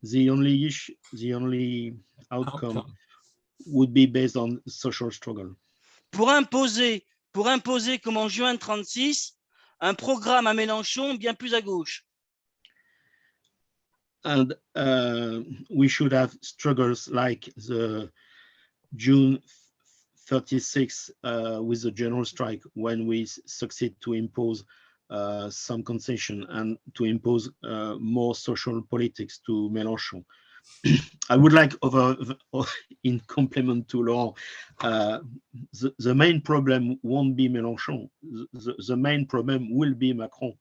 The only outcome would be based on social struggle. Pour imposer comme en juin 36, un programme à Mélenchon bien plus à gauche. And we should have struggles like the June 36 with the general strike, when we succeed to impose some concession and to impose more social politics to Melenchon. I would like, in complement to Laurent, the main problem won't be Melenchon. The main problem will be Macron.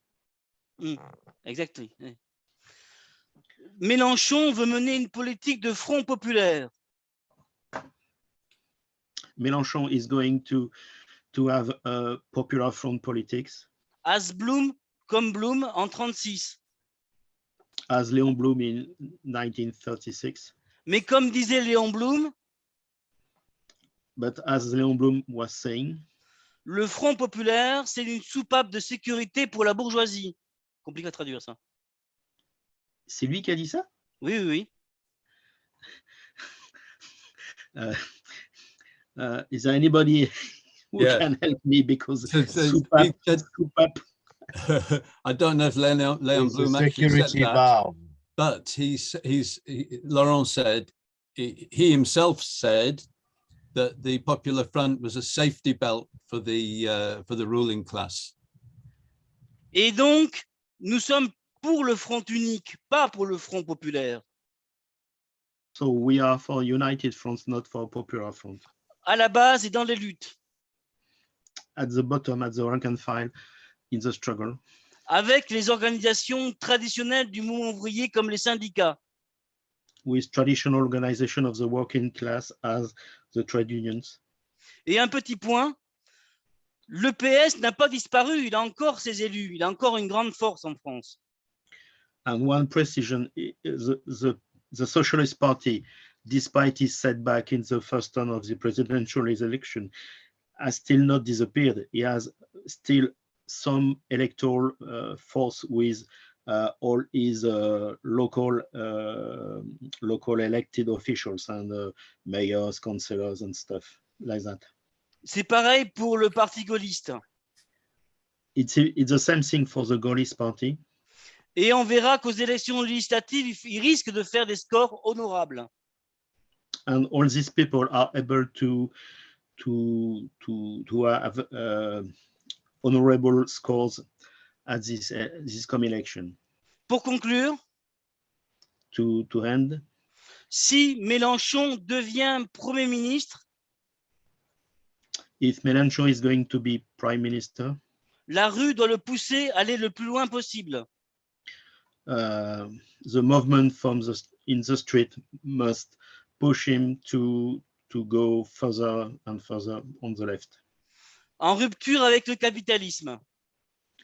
Exactly. Mélenchon veut mener une politique de front populaire. Melenchon is going to have a popular front politics. As Blum, comme Blum en 36. As Léon Blum in 1936. Mais comme disait Léon Blum, but as Léon Blum was saying, le Front populaire, c'est une soupape de sécurité pour la bourgeoisie. Compliqué à traduire ça. C'est lui qui a dit ça? Oui, oui, oui. Is there anybody who can help me, because soupape. I don't know if Léon Blum actually said that, but Laurent said, he himself said that the Popular Front was a safety belt for the ruling class. Et donc, nous sommes pour le front unique, pas pour le front populaire. So we are for united front, not for popular front. À la base et dans les luttes, At the bottom, at the rank and file, in the struggle, avec les organisations traditionnelles du mouvement ouvrier comme les syndicats, with traditional organization of the working class as the trade unions. Et un petit point, le PS n'a pas disparu, il a encore ses élus, il a encore une grande force en France. And one precision, the Socialist Party, despite its setback in the first turn of the presidential election, has still not disappeared. He has still some electoral force with all his local elected officials and mayors, councillors and stuff like that. C'est pareil pour le Parti gaulliste. It's the same thing for the Gaullist Party. Et on verra qu'aux élections législatives, il risque de faire des scores honorables. And all these people are able to have honorable scores at this coming election. Pour conclure, To end, si Mélenchon devient Premier ministre, if Melenchon is going to be prime minister, la rue doit le pousser à aller le plus loin possible. The movement in the street must push him to go further and further on the left, En rupture avec le capitalisme.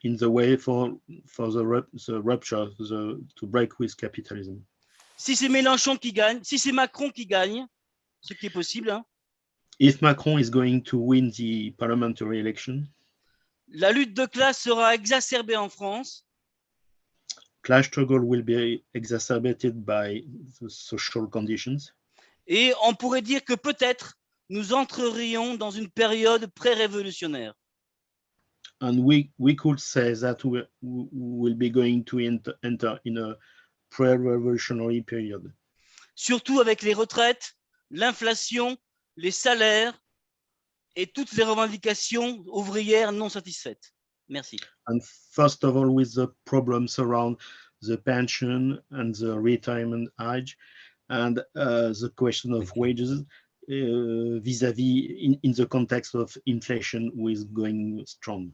in the way for the rupture, to break with capitalism. Si c'est Mélenchon qui gagne, si c'est Macron qui gagne, ce qui est possible, hein, If Macron is going to win the parliamentary election, la lutte de classe sera exacerbée en France. class struggle will be exacerbated by the social conditions. Et on pourrait dire que peut-être nous entrerions dans une période pré-révolutionnaire. And we could say that we will be going to enter in a pre-revolutionary period. Surtout avec les retraites, l'inflation, les salaires et toutes les revendications ouvrières non satisfaites. Merci. And first of all, with the problems around the pension and the retirement age, and the question of wages vis-à-vis in the context of inflation with going strong.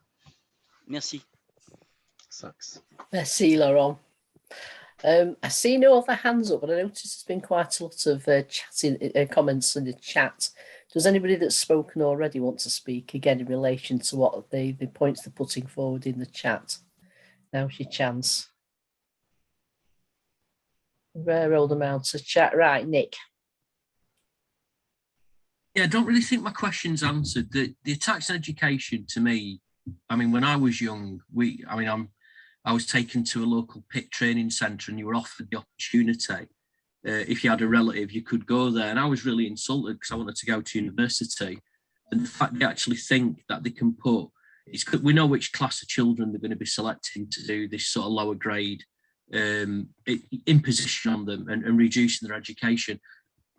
Merci. Thanks. Merci, Laurent. I see no other hands up, but I noticed there's been quite a lot of comments in the chat. Does anybody that's spoken already want to speak again in relation to what the points they're putting forward in the chat? Now's your chance. Rare old amount of chat. Right, Nick. Yeah, I don't really think my question's answered. The attacks on education, to me, I mean, when I was young, I was taken to a local pit training centre and you were offered the opportunity. If you had a relative, you could go there. And I was really insulted because I wanted to go to university. And the fact they actually think that they can put, we know which class of children they're going to be selecting to do this sort of lower grade imposition on them and reducing their education.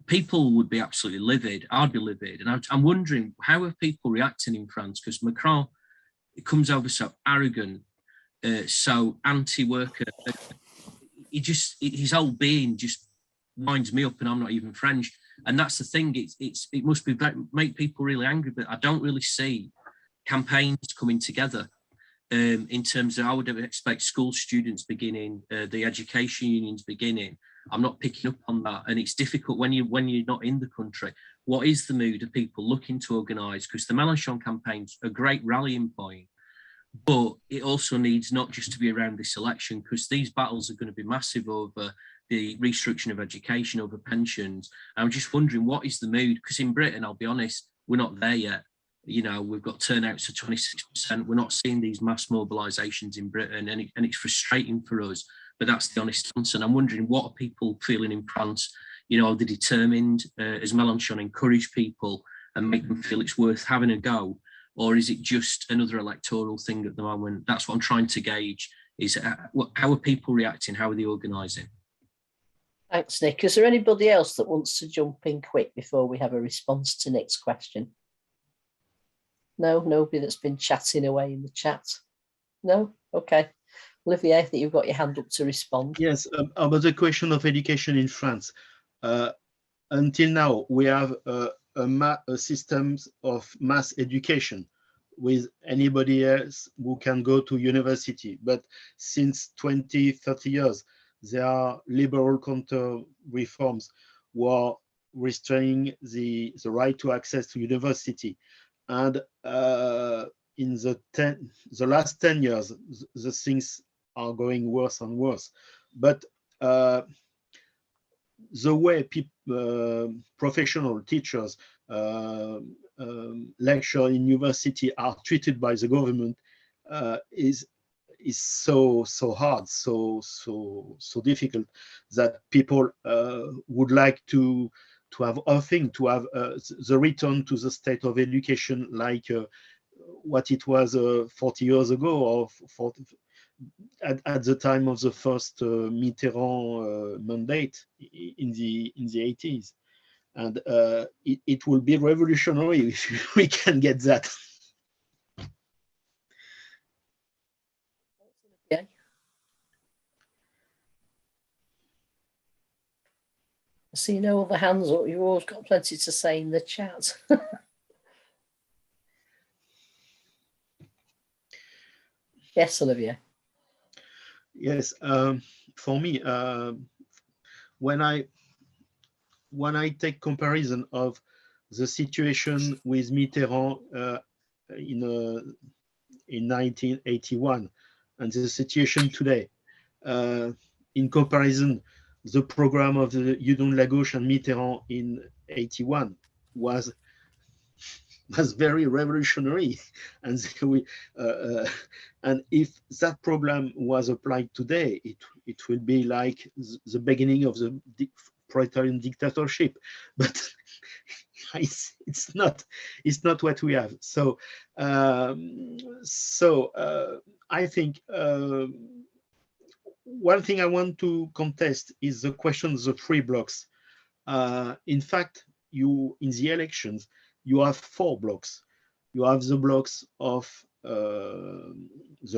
People would be absolutely livid. I'd be livid. And I'm wondering, how are people reacting in France? Because Macron, it comes over so arrogant, so anti-worker. His whole being just winds me up, and I'm not even French. And that's the thing. It must be make people really angry. But I don't really see campaigns coming together in terms of, I would expect school students beginning, the education unions beginning. I'm not picking up on that, and it's difficult when you're not in the country. What is the mood of people looking to organise? Because the Melenchon campaign's a great rallying point, but it also needs not just to be around this election, because these battles are going to be massive over the restructuring of education, over pensions. I'm just wondering, what is the mood? Because in Britain, I'll be honest, we're not there yet. You know, we've got turnouts of 26%. We're not seeing these mass mobilisations in Britain, and it's frustrating for us. But that's the honest answer. And I'm wondering, what are people feeling in France? You know, are they determined? Has Melenchon encouraged people and make them feel it's worth having a go? Or is it just another electoral thing at the moment? That's what I'm trying to gauge, is how are people reacting? How are they organising? Thanks, Nick. Is there anybody else that wants to jump in quick before we have a response to Nick's question? No, nobody that's been chatting away in the chat. No? Okay. Olivier, I think you've got your hand up to respond. Yes, about the question of education in France. Until now, we have a system of mass education with anybody else who can go to university. But since 20, 30 years, there are liberal counter reforms who are restraining the right to access to university. And in the last 10 years, the things are going worse and worse. But the way professional teachers lecture in university are treated by the government is so hard, so difficult, that people would like to have a thing, to have the return to the state of education like what it was 40 years ago, or 40, at the time of the first Mitterrand mandate in the 80s. And it will be revolutionary if we can get that. Okay. I see no other hands up. You've always got plenty to say in the chat. Yes, Olivier. Yes, for me, when I take comparison of the situation with Mitterrand in 1981 and the situation today, in comparison, the program of the Union de la Gauche and Mitterrand in 81 was very revolutionary, and and if that program was applied today, it will be like the beginning of the proletarian dictatorship. But it's not what we have. So I think one thing I want to contest is the question of the free blocks. In fact, in the elections, you have 4 blocks. You have the blocks of the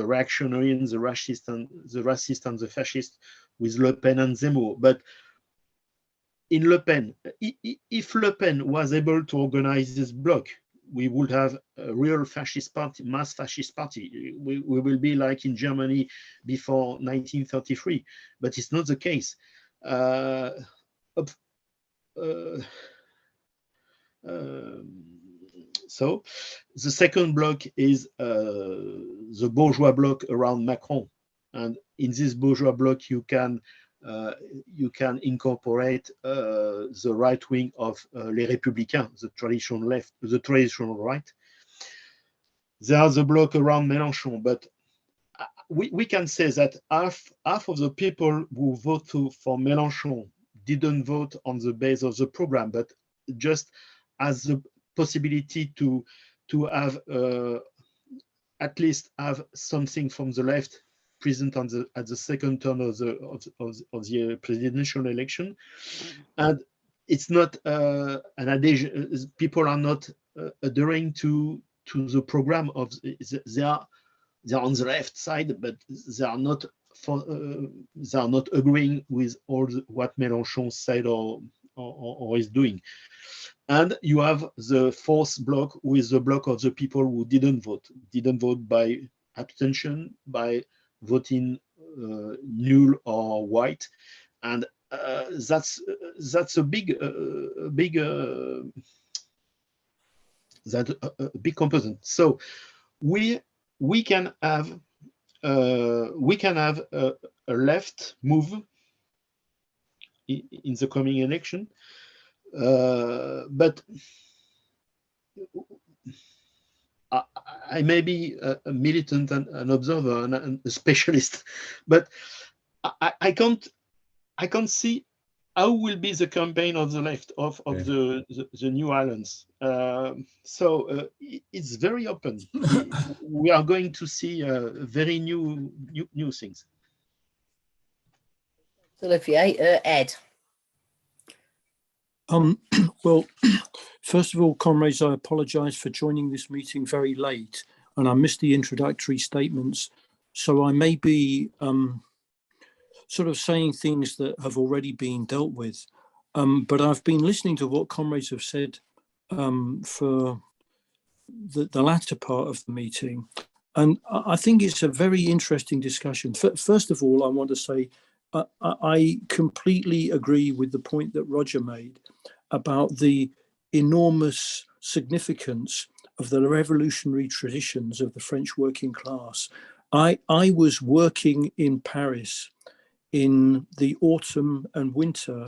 reactionary, the racist, and the fascist, with Le Pen and Zemmour. But in Le Pen, if Le Pen was able to organize this bloc, we would have a real fascist party, mass fascist party. We will be like in Germany before 1933, but it's not the case. So the second bloc is the bourgeois bloc around Macron, and in this bourgeois bloc you can incorporate the right wing of Les Républicains, the traditional left, the traditional right. There are the bloc around Melenchon, but we can say that half of the people who vote for Melenchon didn't vote on the base of the program, but just as the possibility to have at least have something from the left present at the second turn of the presidential election. And it's not an adhesion. People are not adhering to the program of they're on the left side, but they are not agreeing with all what Mélenchon said or is doing. And you have the fourth bloc with the bloc of the people who didn't vote by abstention, by voting null or white, and that's a big component. So we can have a left move in the coming election. But I may be a militant and an observer and a specialist, but I can't see how will be the campaign of the left of the new alliance. So it's very open. We are going to see very new things. Olivier, Ed. Well, first of all, comrades, I apologise for joining this meeting very late, and I missed the introductory statements. So I may be sort of saying things that have already been dealt with. But I've been listening to what comrades have said for the latter part of the meeting. And I think it's a very interesting discussion. First of all, I want to say I completely agree with the point that Roger made about the enormous significance of the revolutionary traditions of the French working class. I was working in Paris in the autumn and winter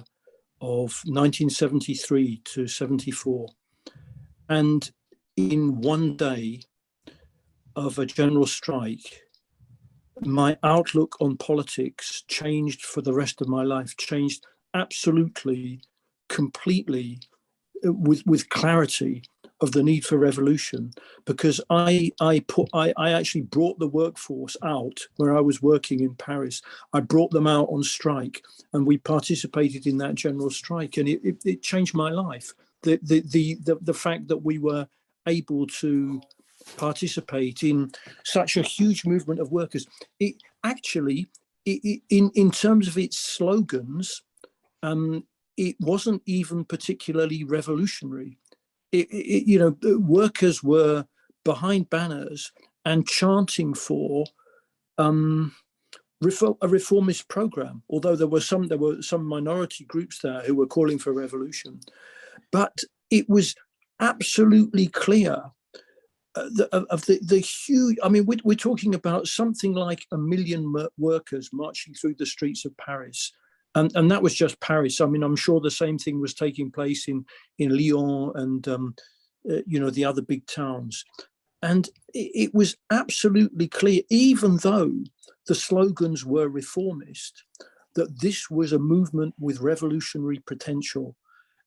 of 1973 to 74. And in one day of a general strike, my outlook on politics changed for the rest of my life, changed absolutely, completely, with clarity of the need for revolution, because I actually brought the workforce out where I was working in Paris. I brought them out on strike, and we participated in that general strike, and it changed my life. The fact that we were able to participate in such a huge movement of workers, it actually, in terms of its slogans, it wasn't even particularly revolutionary. Workers were behind banners and chanting for a reformist program, although there were some minority groups there who were calling for revolution. But it was absolutely clear of the huge, I mean, we're talking about something like 1 million workers marching through the streets of Paris. And that was just Paris. I mean, I'm sure the same thing was taking place in Lyon and, the other big towns. And it was absolutely clear, even though the slogans were reformist, that this was a movement with revolutionary potential.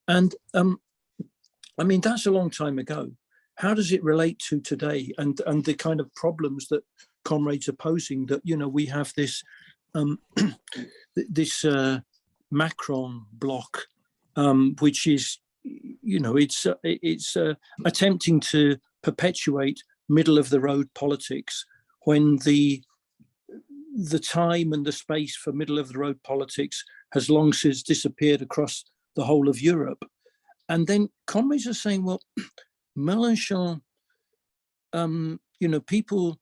And I mean, that's a long time ago. How does it relate to today and the kind of problems that comrades are posing, that, we have this this Macron bloc, which is, it's attempting to perpetuate middle of the road politics, when the time and the space for middle of the road politics has long since disappeared across the whole of Europe. And then comrades are saying, well, Melenchon, people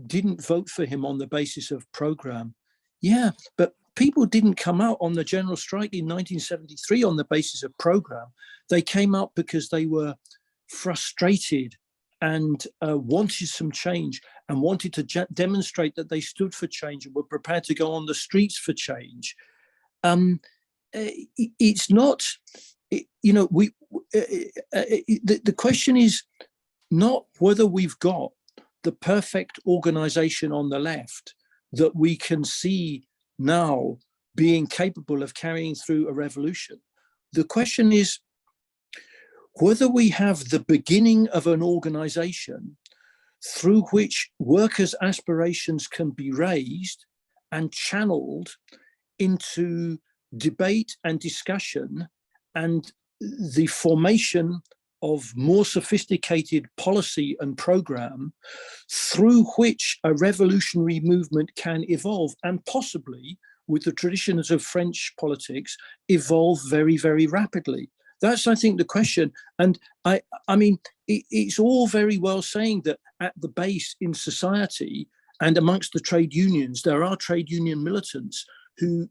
didn't vote for him on the basis of program. Yeah, but people didn't come out on the general strike in 1973 on the basis of program. They came out because they were frustrated and wanted some change, and wanted to demonstrate that they stood for change and were prepared to go on the streets for change. It's not, the question is not whether we've got the perfect organization on the left that we can see now being capable of carrying through a revolution. The question is whether we have the beginning of an organization through which workers' aspirations can be raised and channeled into debate and discussion and the formation of more sophisticated policy and program, through which a revolutionary movement can evolve, and possibly, with the traditions of French politics, evolve very, very rapidly. That's, I think, the question. And I mean, it's all very well saying that at the base in society and amongst the trade unions, there are trade union militants who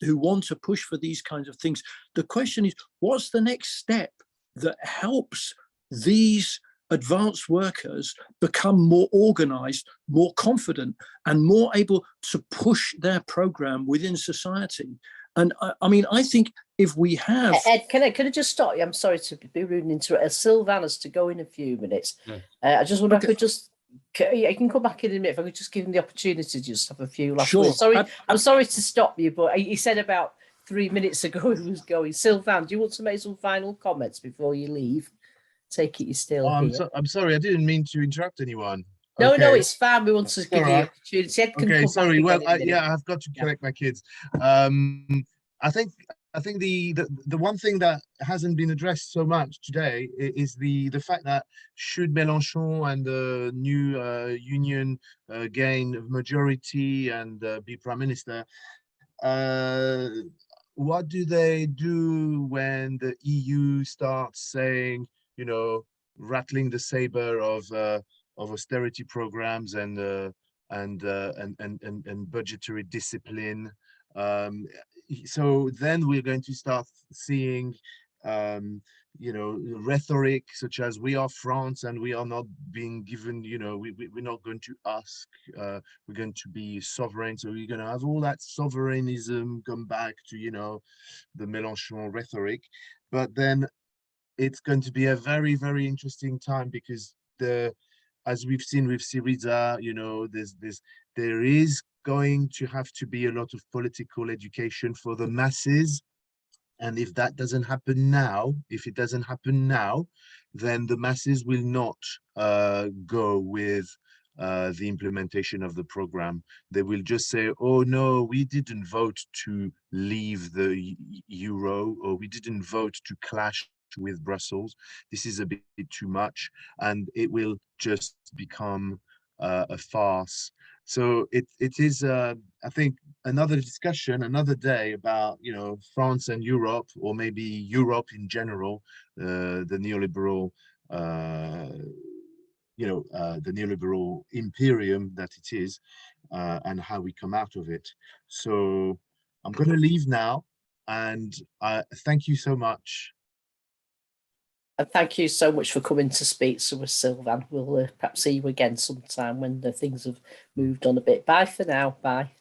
want to push for these kinds of things. The question is, what's the next step that helps these advanced workers become more organized, more confident, and more able to push their program within society? And I mean, I think if we have... Ed, can I just stop you? I'm sorry to be rude and interrupt. Sylvan has to go in a few minutes. Yeah. I just wonder if I could just... I can come back in a minute if I could just give him the opportunity to just have a few last words. Sorry, I'm sorry to stop you, but he said about 3 minutes ago he was going. Sylvan, do you want to make some final comments before you leave? Take it you're still here. I'm sorry, I didn't mean to interrupt anyone. No, no, it's fine. We want to give you the opportunity. Okay, sorry. Well, yeah, I've got to collect my kids. I think I think the one thing that hasn't been addressed so much today is the fact that should Melenchon and the new union gain majority and be prime minister, what do they do when the EU starts saying, you know, rattling the saber of austerity programs and budgetary discipline? So then we're going to start seeing you know, rhetoric such as we are France and we are not being given, you know, we're not going to ask, we're going to be sovereign. So we're going to have all that sovereignism come back to, you know, the Melenchon rhetoric. But then it's going to be a very, very interesting time because as we've seen with Syriza, you know, there is going to have to be a lot of political education for the masses. And if that doesn't happen now, then the masses will not go with the implementation of the program. They will just say, oh no, we didn't vote to leave the euro, or we didn't vote to clash with Brussels. This is a bit too much, and it will just become a farce. So it is, I think, another discussion, another day about, you know, France and Europe, or maybe Europe in general, the neoliberal, you know, the neoliberal imperium that it is, and how we come out of it. So I'm going to leave now, and thank you so much. And thank you so much for coming to speak to us, Sylvan. We'll perhaps see you again sometime when the things have moved on a bit. Bye for now. Bye.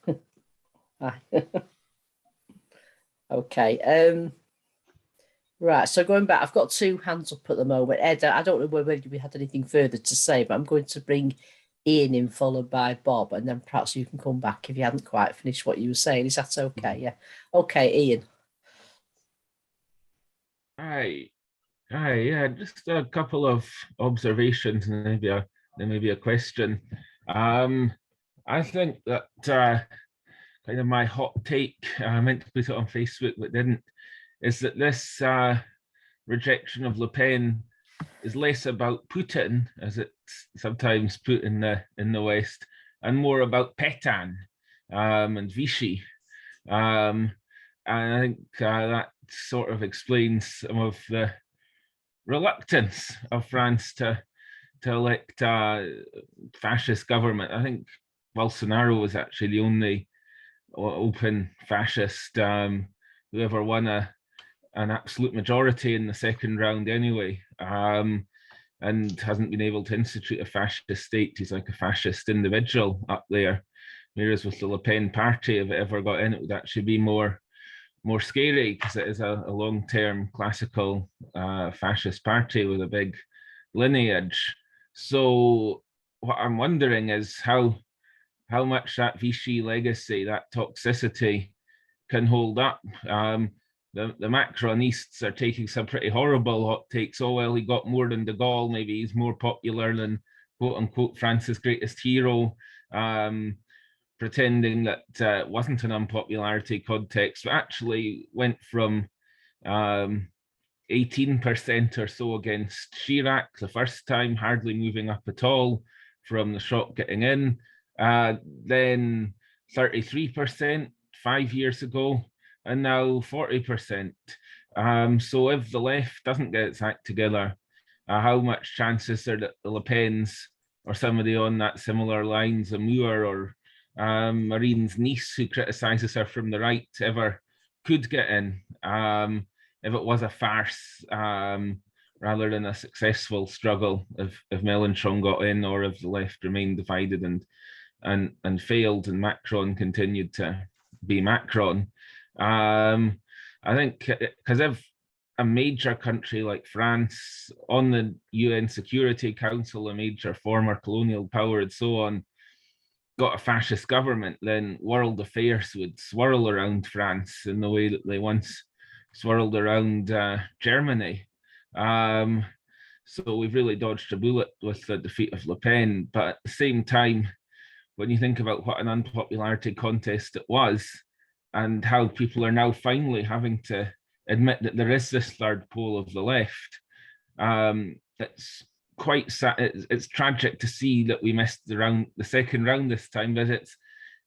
Bye. Okay. Right. So going back, I've got two hands up at the moment. Ed, I don't know whether we had anything further to say, but I'm going to bring Ian in, followed by Bob, and then perhaps you can come back if you hadn't quite finished what you were saying. Is that okay? Yeah. Okay, Ian. Hi. Hi, yeah, just a couple of observations and maybe a question. I think that kind of my hot take, I meant to put it on Facebook but didn't, is that this rejection of Le Pen is less about Putin, as it's sometimes put in the West, and more about Pétain and Vichy. And I think that sort of explains some of the reluctance of France to elect a fascist government. I think Bolsonaro was actually the only open fascist who ever won an absolute majority in the second round anyway, and hasn't been able to institute a fascist state. He's like a fascist individual up there, whereas with the Le Pen party, if it ever got in, it would actually be more scary because it is a long-term classical fascist party with a big lineage. So what I'm wondering is how much that Vichy legacy, that toxicity, can hold up. The Macronists are taking some pretty horrible hot takes. Oh, well, he got more than de Gaulle. Maybe he's more popular than quote unquote France's greatest hero. Pretending that it wasn't an unpopularity context, but actually went from 18% or so against Chirac the first time, hardly moving up at all from the shock getting in. Then 33% 5 years ago, and now 40%. So if the left doesn't get its act together, how much chances are that the Le Pens or somebody on that similar lines, a Moore or Marine's niece, who criticizes her from the right, ever could get in, if it was a farce rather than a successful struggle, if Melenchon got in, or if the left remained divided and failed and Macron continued to be Macron. I think because if a major country like France on the UN Security Council, a major former colonial power and so on, got a fascist government, then world affairs would swirl around France in the way that they once swirled around Germany. So we've really dodged a bullet with the defeat of Le Pen. But at the same time, when you think about what an unpopularity contest it was, and how people are now finally having to admit that there is this third pole of the left. It's quite sad. It's tragic to see that we missed the second round this time, but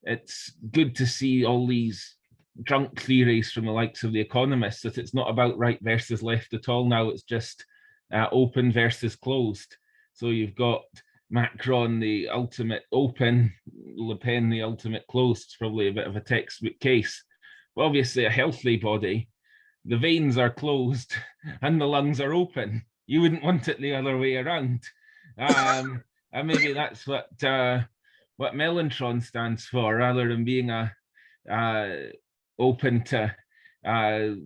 it's good to see all these drunk theories from the likes of The Economist that it's not about right versus left at all now. It's just open versus closed. So you've got Macron, the ultimate open, Le Pen, the ultimate closed. It's probably a bit of a textbook case. But obviously a healthy body, the veins are closed and the lungs are open. You wouldn't want it the other way around. And maybe that's what Melenchon stands for, rather than being open to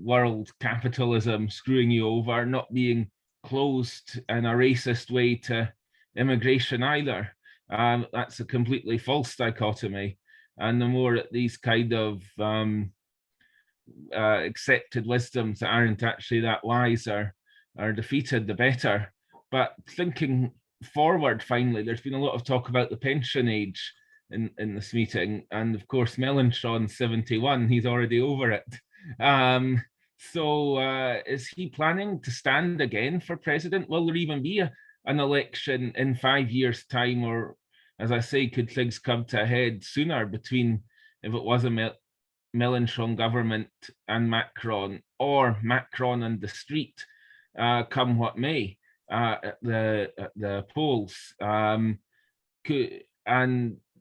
world capitalism screwing you over, not being closed in a racist way to immigration either. That's a completely false dichotomy. And the more that these kind of accepted wisdoms that aren't actually that wise are defeated, the better. But thinking forward, finally, there's been a lot of talk about the pension age in this meeting, and of course Melenchon's 71, he's already over it. So is he planning to stand again for president? Will there even be an election in 5 years' time, or, as I say, could things come to a head sooner between, if it was a Melenchon government and Macron, or Macron and the street, come what may, at the polls? And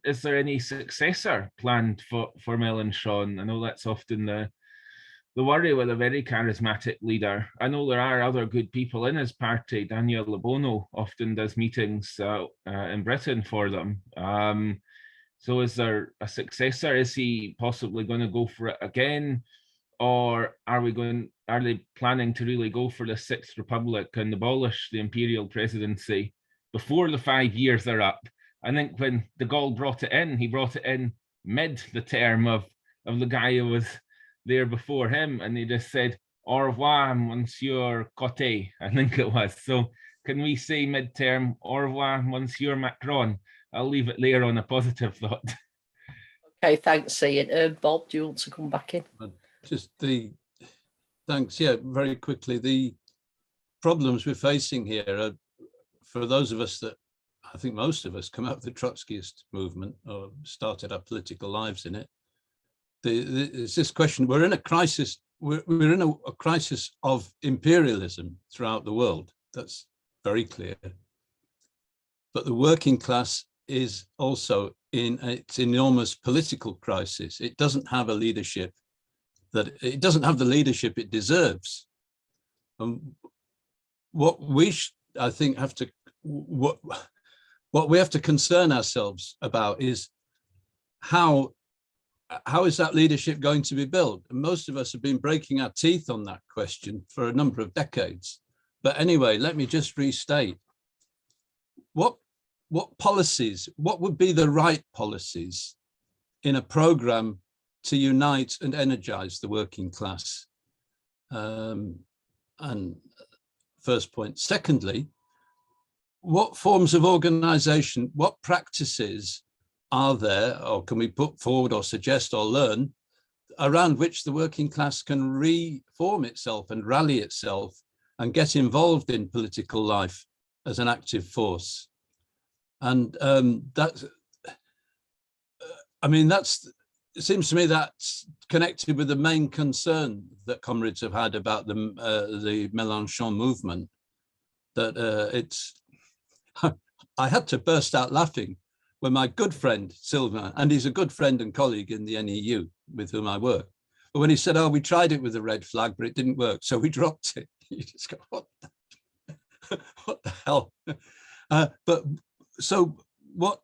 is there any successor planned for Melenchon? I know that's often the worry with a very charismatic leader. I know there are other good people in his party. Daniel Lebono often does meetings in Britain for them. So is there a successor? Is he possibly going to go for it again? Or are they planning to really go for the Sixth Republic and abolish the imperial presidency before the 5 years are up? I think when de Gaulle brought it in, he brought it in mid the term of the guy who was there before him, and he just said, au revoir, Monsieur Cotte, I think it was. So can we say mid-term, au revoir, Monsieur Macron? I'll leave it there on a positive thought. Okay, thanks, Ian. Bob, do you want to come back in? Thanks, yeah, very quickly. The problems we're facing here are, for those of us that, I think most of us come out of the Trotskyist movement or started our political lives in it. It's this question, we're in a crisis, we're in a crisis of imperialism throughout the world. That's very clear. But the working class is also in its enormous political crisis. It doesn't have a leadership it doesn't have the leadership it deserves. What we I think have to what we have to concern ourselves about is how is that leadership going to be built? And most of us have been breaking our teeth on that question for a number of decades. But anyway, let me just restate. What policies, what would be the right policies in a program to unite and energize the working class? And first point. Secondly, what forms of organization, what practices are there, or can we put forward or suggest or learn, around which the working class can reform itself and rally itself and get involved in political life as an active force? And it seems to me that's connected with the main concern that comrades have had about the Melenchon movement, that I had to burst out laughing when my good friend Sylvan, and he's a good friend and colleague in the NEU with whom I work, but when he said, oh, we tried it with the red flag, but it didn't work, so we dropped it. You just go, what the hell? But so what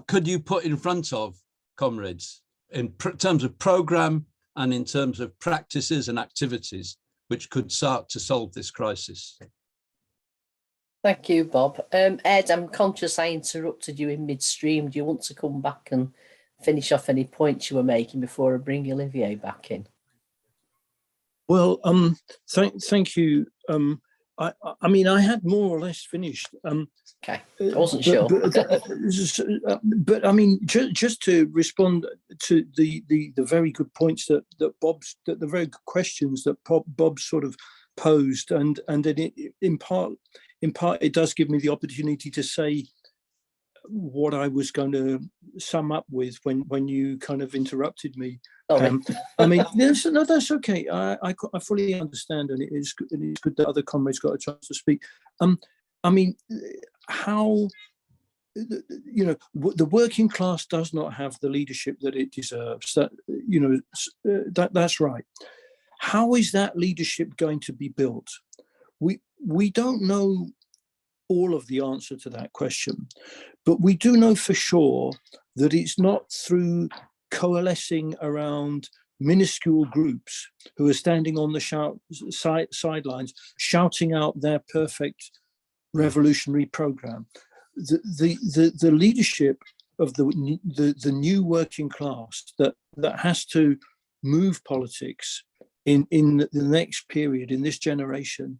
could you put in front of comrades in terms of program and in terms of practices and activities which could start to solve this crisis? Thank you, Bob. Ed, I'm conscious I interrupted you in midstream. Do you want to come back and finish off any points you were making before I bring Olivier back in? Well, thank you. I mean, I had more or less finished. Okay, I wasn't sure. But I mean, just to respond to the very good points that the very good questions that Bob sort of posed, and in part it does give me the opportunity to say what I was going to sum up with when you kind of interrupted me. I mean, no, that's okay. I fully understand, and it's good that other comrades got a chance to speak. I mean, how, you know, the working class does not have the leadership that it deserves. That, you know, that's right. How is that leadership going to be built? We don't know all of the answer to that question, but we do know for sure that it's not through coalescing around minuscule groups who are standing on the sidelines shouting out their perfect revolutionary program. The leadership of the new working class that has to move politics in the next period, in this generation,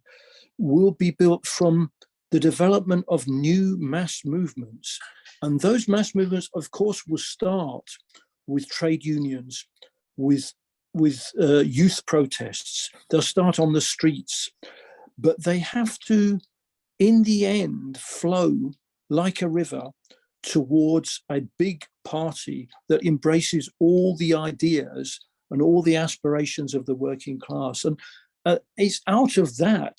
will be built from the development of new mass movements. And those mass movements, of course, will start with trade unions, with youth protests. They'll start on the streets, but they have to, in the end, flow like a river towards a big party that embraces all the ideas and all the aspirations of the working class. And it's out of that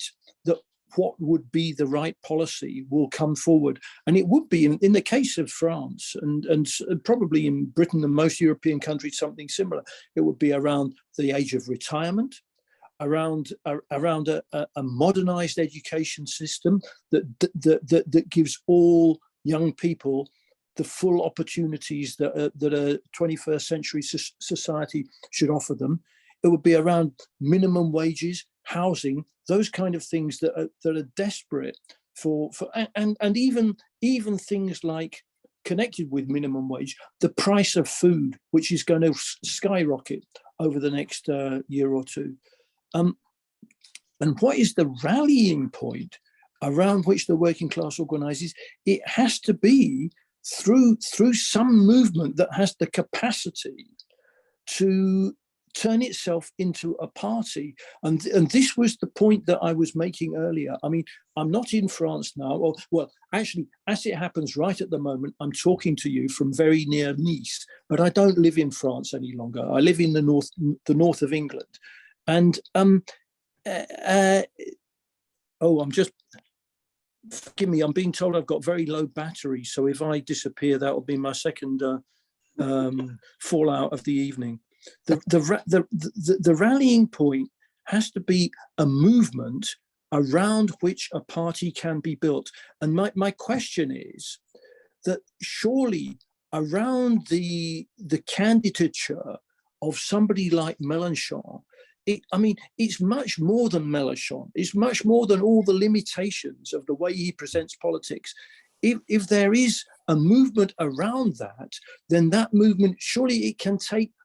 what would be the right policy will come forward. And it would be, in the case of France, and probably in Britain and most European countries, something similar. It would be around the age of retirement, around a modernized education system that gives all young people the full opportunities that a 21st century society should offer them. It would be around minimum wages, housing, those kind of things that are desperate for and even things like, connected with minimum wage, the price of food, which is going to skyrocket over the next year or two. And what is the rallying point around which the working class organizes? It has to be through some movement that has the capacity to turn itself into a party. And this was the point that I was making earlier. I mean, I'm not in France now, or well, actually, as it happens right at the moment, I'm talking to you from very near Nice, but I don't live in France any longer. I live in the north of England. And I'm just, forgive me, I'm being told I've got very low battery. So if I disappear, that will be my second fallout of the evening. The rallying point has to be a movement around which a party can be built. And my question is that surely around the candidature of somebody like Melenchon, it's much more than Melenchon. It's much more than all the limitations of the way he presents politics. If there is a movement around that, then that movement, surely it can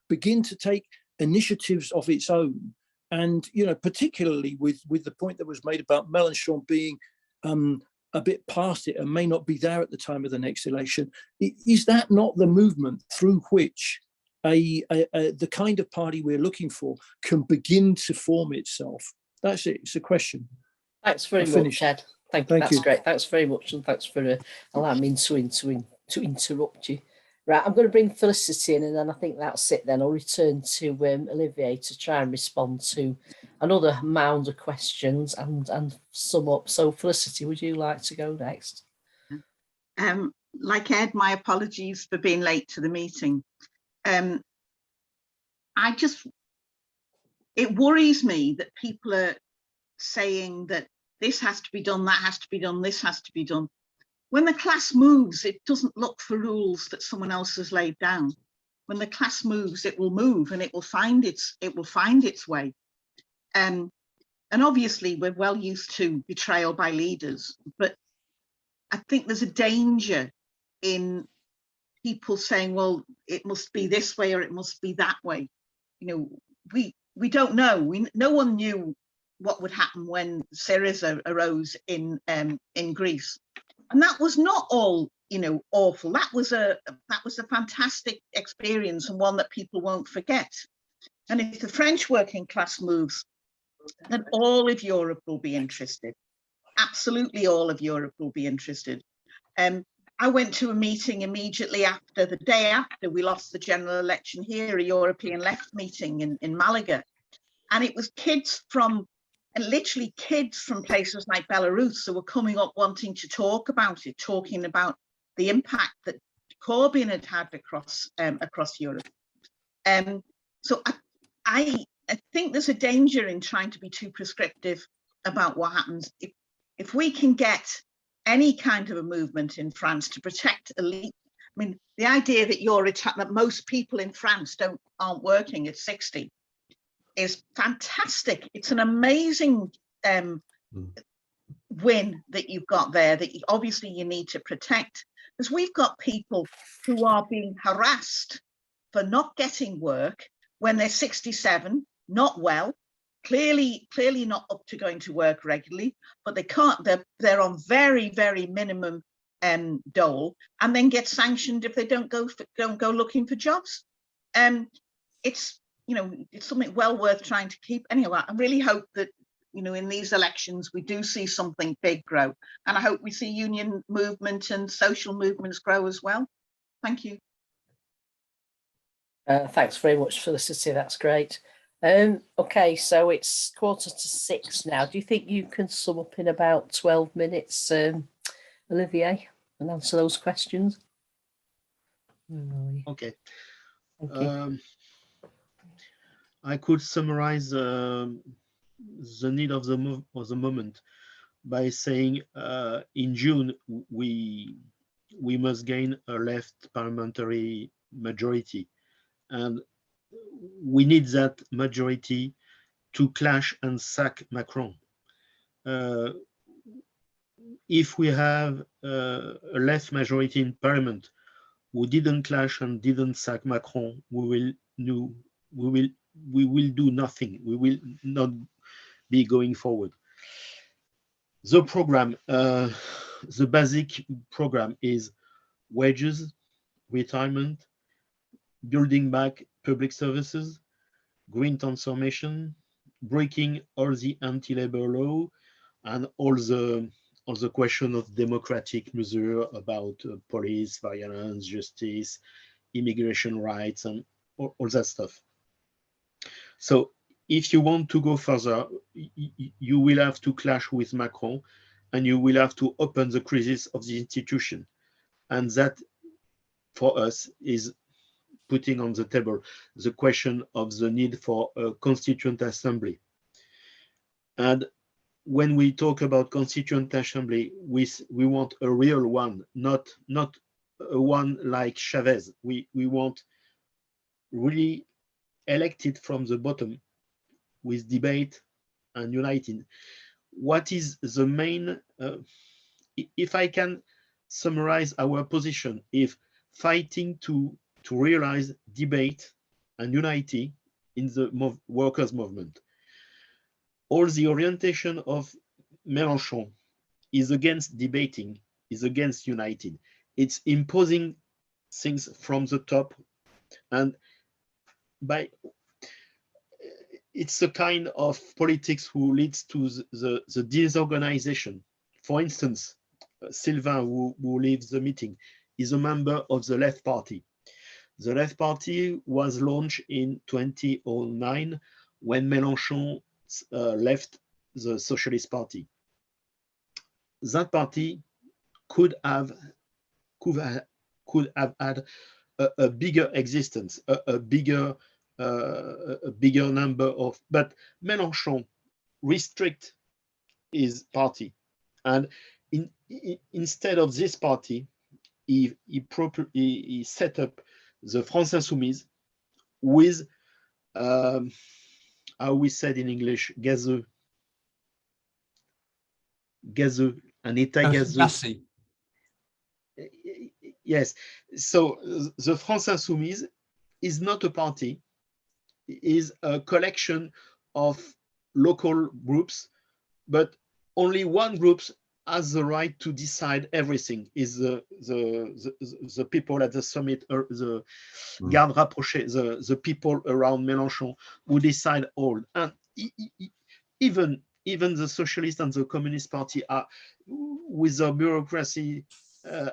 begin to take initiatives of its own. And, you know, particularly with the point that was made about Melenchon being a bit past it and may not be there at the time of the next election, is that not the movement through which the kind of party we're looking for can begin to form itself? That's it. It's a question. Thanks very much, Ed. Thank you. That's great. Thanks very much, and thanks for allowing me to interrupt you. Right, I'm going to bring Felicity in, and then I think that's it. Then I'll return to Olivier to try and respond to another mound of questions and sum up. So, Felicity, would you like to go next? Like Ed, my apologies for being late to the meeting. It worries me that people are saying that this has to be done, that has to be done, this has to be done. When the class moves, it doesn't look for rules that someone else has laid down. When the class moves, it will move and it will find its way. And obviously we're well used to betrayal by leaders, but I think there's a danger in people saying, well, it must be this way or it must be that way. You know, we don't know. No one knew what would happen when Syriza arose in Greece. And that was not all, you know, awful. That was a fantastic experience, and one that people won't forget. And if the French working class moves, then all of Europe will be interested. Absolutely all of Europe will be interested. I went to a meeting immediately after, the day after we lost the general election here, a European left meeting in Malaga. And it was kids from, and literally kids from places like Belarus who were coming up wanting to talk about it, talking about the impact that Corbyn had had across Europe. So I think there's a danger in trying to be too prescriptive about what happens. If we can get any kind of a movement in France to protect elite, I mean, the idea that that most people in France aren't working at 60 is fantastic. It's an amazing win that you've got there, that obviously you need to protect, because we've got people who are being harassed for not getting work when they're 67, not well, clearly not up to going to work regularly, but they can't, they're on very, very minimum dole, and then get sanctioned if they don't go looking for jobs. It's, you know, it's something well worth trying to keep. Anyway, I really hope that, you know, in these elections we do see something big grow, and I hope we see union movement and social movements grow as well. Thank you. Thanks very much, Felicity. That's great. Okay, so it's 5:45 now. Do you think you can sum up in about 12 minutes, Olivier, and answer those questions? Okay. Thank you. I could summarize the need of the moment by saying in June we must gain a left parliamentary majority, and we need that majority to clash and sack Macron. If we have a left majority in parliament who didn't clash and didn't sack Macron, we will do nothing. We will not be going forward. The program, the basic program is wages, retirement, building back public services, green transformation, breaking all the anti-labor law, and all the question of democratic measure about police, violence, justice, immigration rights, and all that stuff. So if you want to go further, you will have to clash with Macron, and you will have to open the crisis of the institution. And that, for us, is putting on the table the question of the need for a constituent assembly. And when we talk about constituent assembly, we want a real one, not a one like Chavez. We want really elected from the bottom with debate and uniting. What is the main, if I can summarize our position, if fighting to realize debate and unity in the workers' movement. All the orientation of Melenchon is against debating, is against uniting. It's imposing things from the top, and it's a kind of politics who leads to the disorganization. For instance, Sylvan, who leads the meeting, is a member of the Left Party. The Left Party was launched in 2009 when Melenchon left the Socialist Party. That party could have had a bigger existence, a bigger number of, but Melenchon restrict his party, and instead of this party, he set up the France Insoumise with, how we said in English, gazeux, an état gazeux. Yes, so the France Insoumise is not a party, is a collection of local groups, but only one group has the right to decide everything, is the people at the summit, or the garde rapprochée, the people around Melenchon who decide all. And even the Socialist and the Communist Party are, with the bureaucracy,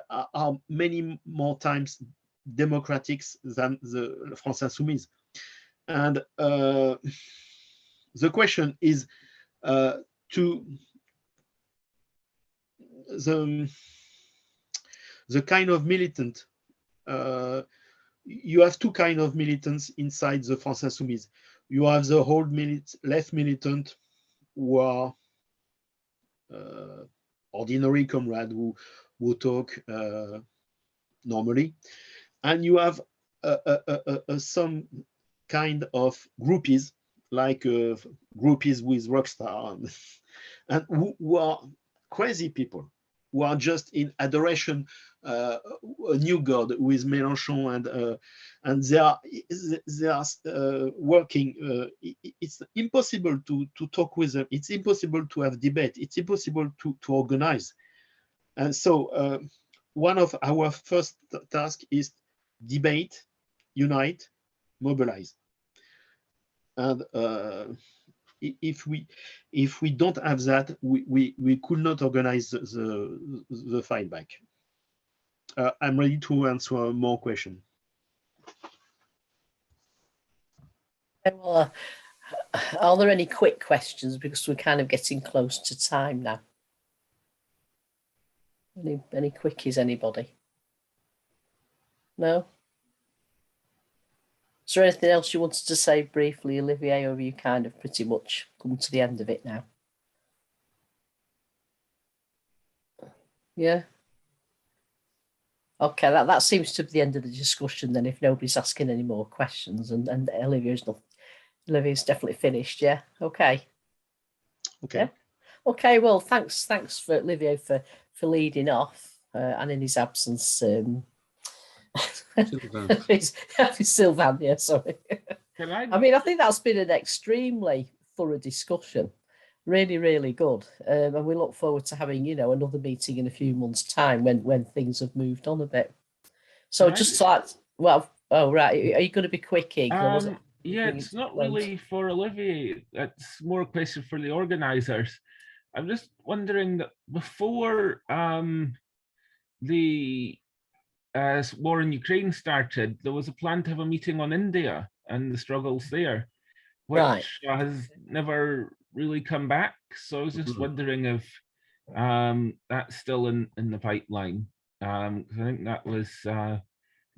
are many more times democratic than the France Insoumise. And the question is to the kind of militant. You have two kinds of militants inside the France Insoumise. You have the old left militant, who are ordinary comrades who talk normally, and you have some kind of groupies, like groupies with rockstar, and who are crazy people, who are just in adoration, a new god with Melenchon, and they are working. It's impossible to talk with them. It's impossible to have debate. It's impossible to organize. And so one of our first tasks is debate, unite, mobilize. And if we don't have that, we could not organize the fight back. I'm ready to answer more questions. Well, are there any quick questions, because we're kind of getting close to time now? Any quickies, anybody? No? Is there anything else you wanted to say briefly, Olivier, or have you kind of pretty much come to the end of it now? Yeah. Okay, that seems to be the end of the discussion then, if nobody's asking any more questions, and Olivier's definitely finished, yeah? Okay. Okay. Yeah? Okay, well, thanks for Olivier for leading off, and in his absence, Sylvan, yeah, sorry. I mean, I think that's been an extremely thorough discussion. Really, really good. And we look forward to having, another meeting in a few months' time when things have moved on a bit. So just like, well, oh, right. Are you going to be quickie? Yeah, it's not really for Olivier. It's more a question for the organisers. I'm just wondering that before the war in Ukraine started, there was a plan to have a meeting on India and the struggles there, which has never really come back. So I was just wondering if that's still in the pipeline. Because I think that was the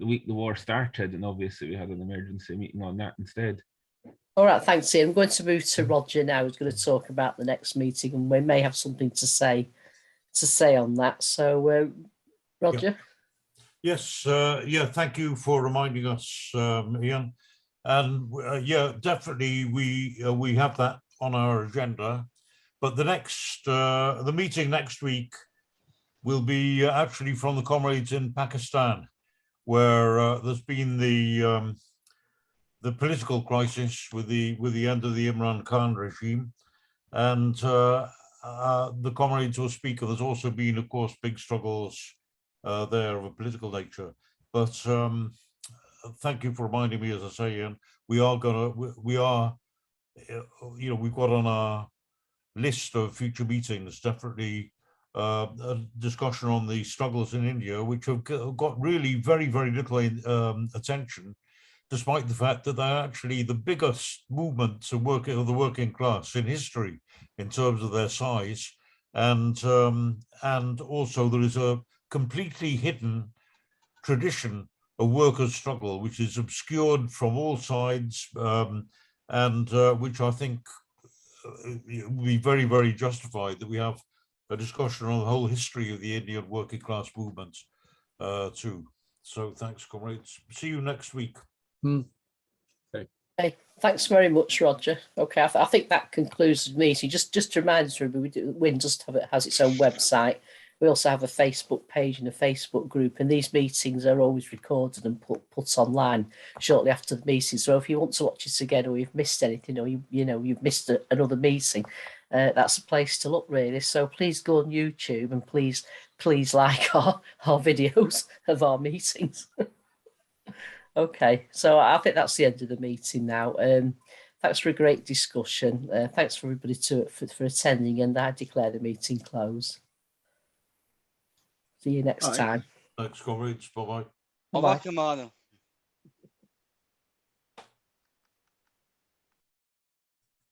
week the war started, and obviously we had an emergency meeting on that instead. All right, thanks, Ian. I'm going to move to Roger now, who's going to talk about the next meeting, and we may have something to say on that. So, Roger. Yeah. Yes, yeah, thank you for reminding us, Ian. And yeah, definitely we have that on our agenda. But the meeting next week will be actually from the comrades in Pakistan, where there's been the political crisis with the end of the Imran Khan regime, and the comrades will speak. There's also been, of course, big struggles there of a political nature. But thank you for reminding me, as I say, Ian. We've got on our list of future meetings definitely a discussion on the struggles in India, which have got really very, very little attention, despite the fact that they're actually the biggest movements of the working class in history in terms of their size, and also there is a completely hidden tradition of workers' struggle, which is obscured from all sides, and which I think would be very, very justified that we have a discussion on the whole history of the Indian working class movement too. So thanks, comrades. See you next week. Okay, thanks very much, Roger. Okay, I think that concludes the meeting. Just to remind us, WIN just has its own website, We also have a Facebook page and a Facebook group, and these meetings are always recorded and put online shortly after the meeting. So if you want to watch it again, or you've missed anything, or you've missed another meeting, that's a place to look, really. So please go on YouTube and please like our videos of our meetings. Okay, so I think that's the end of the meeting now. Thanks for a great discussion. Thanks for everybody for attending, and I declare the meeting closed. See you next time. Thanks, comrades. Bye-bye. Au revoir, camarades.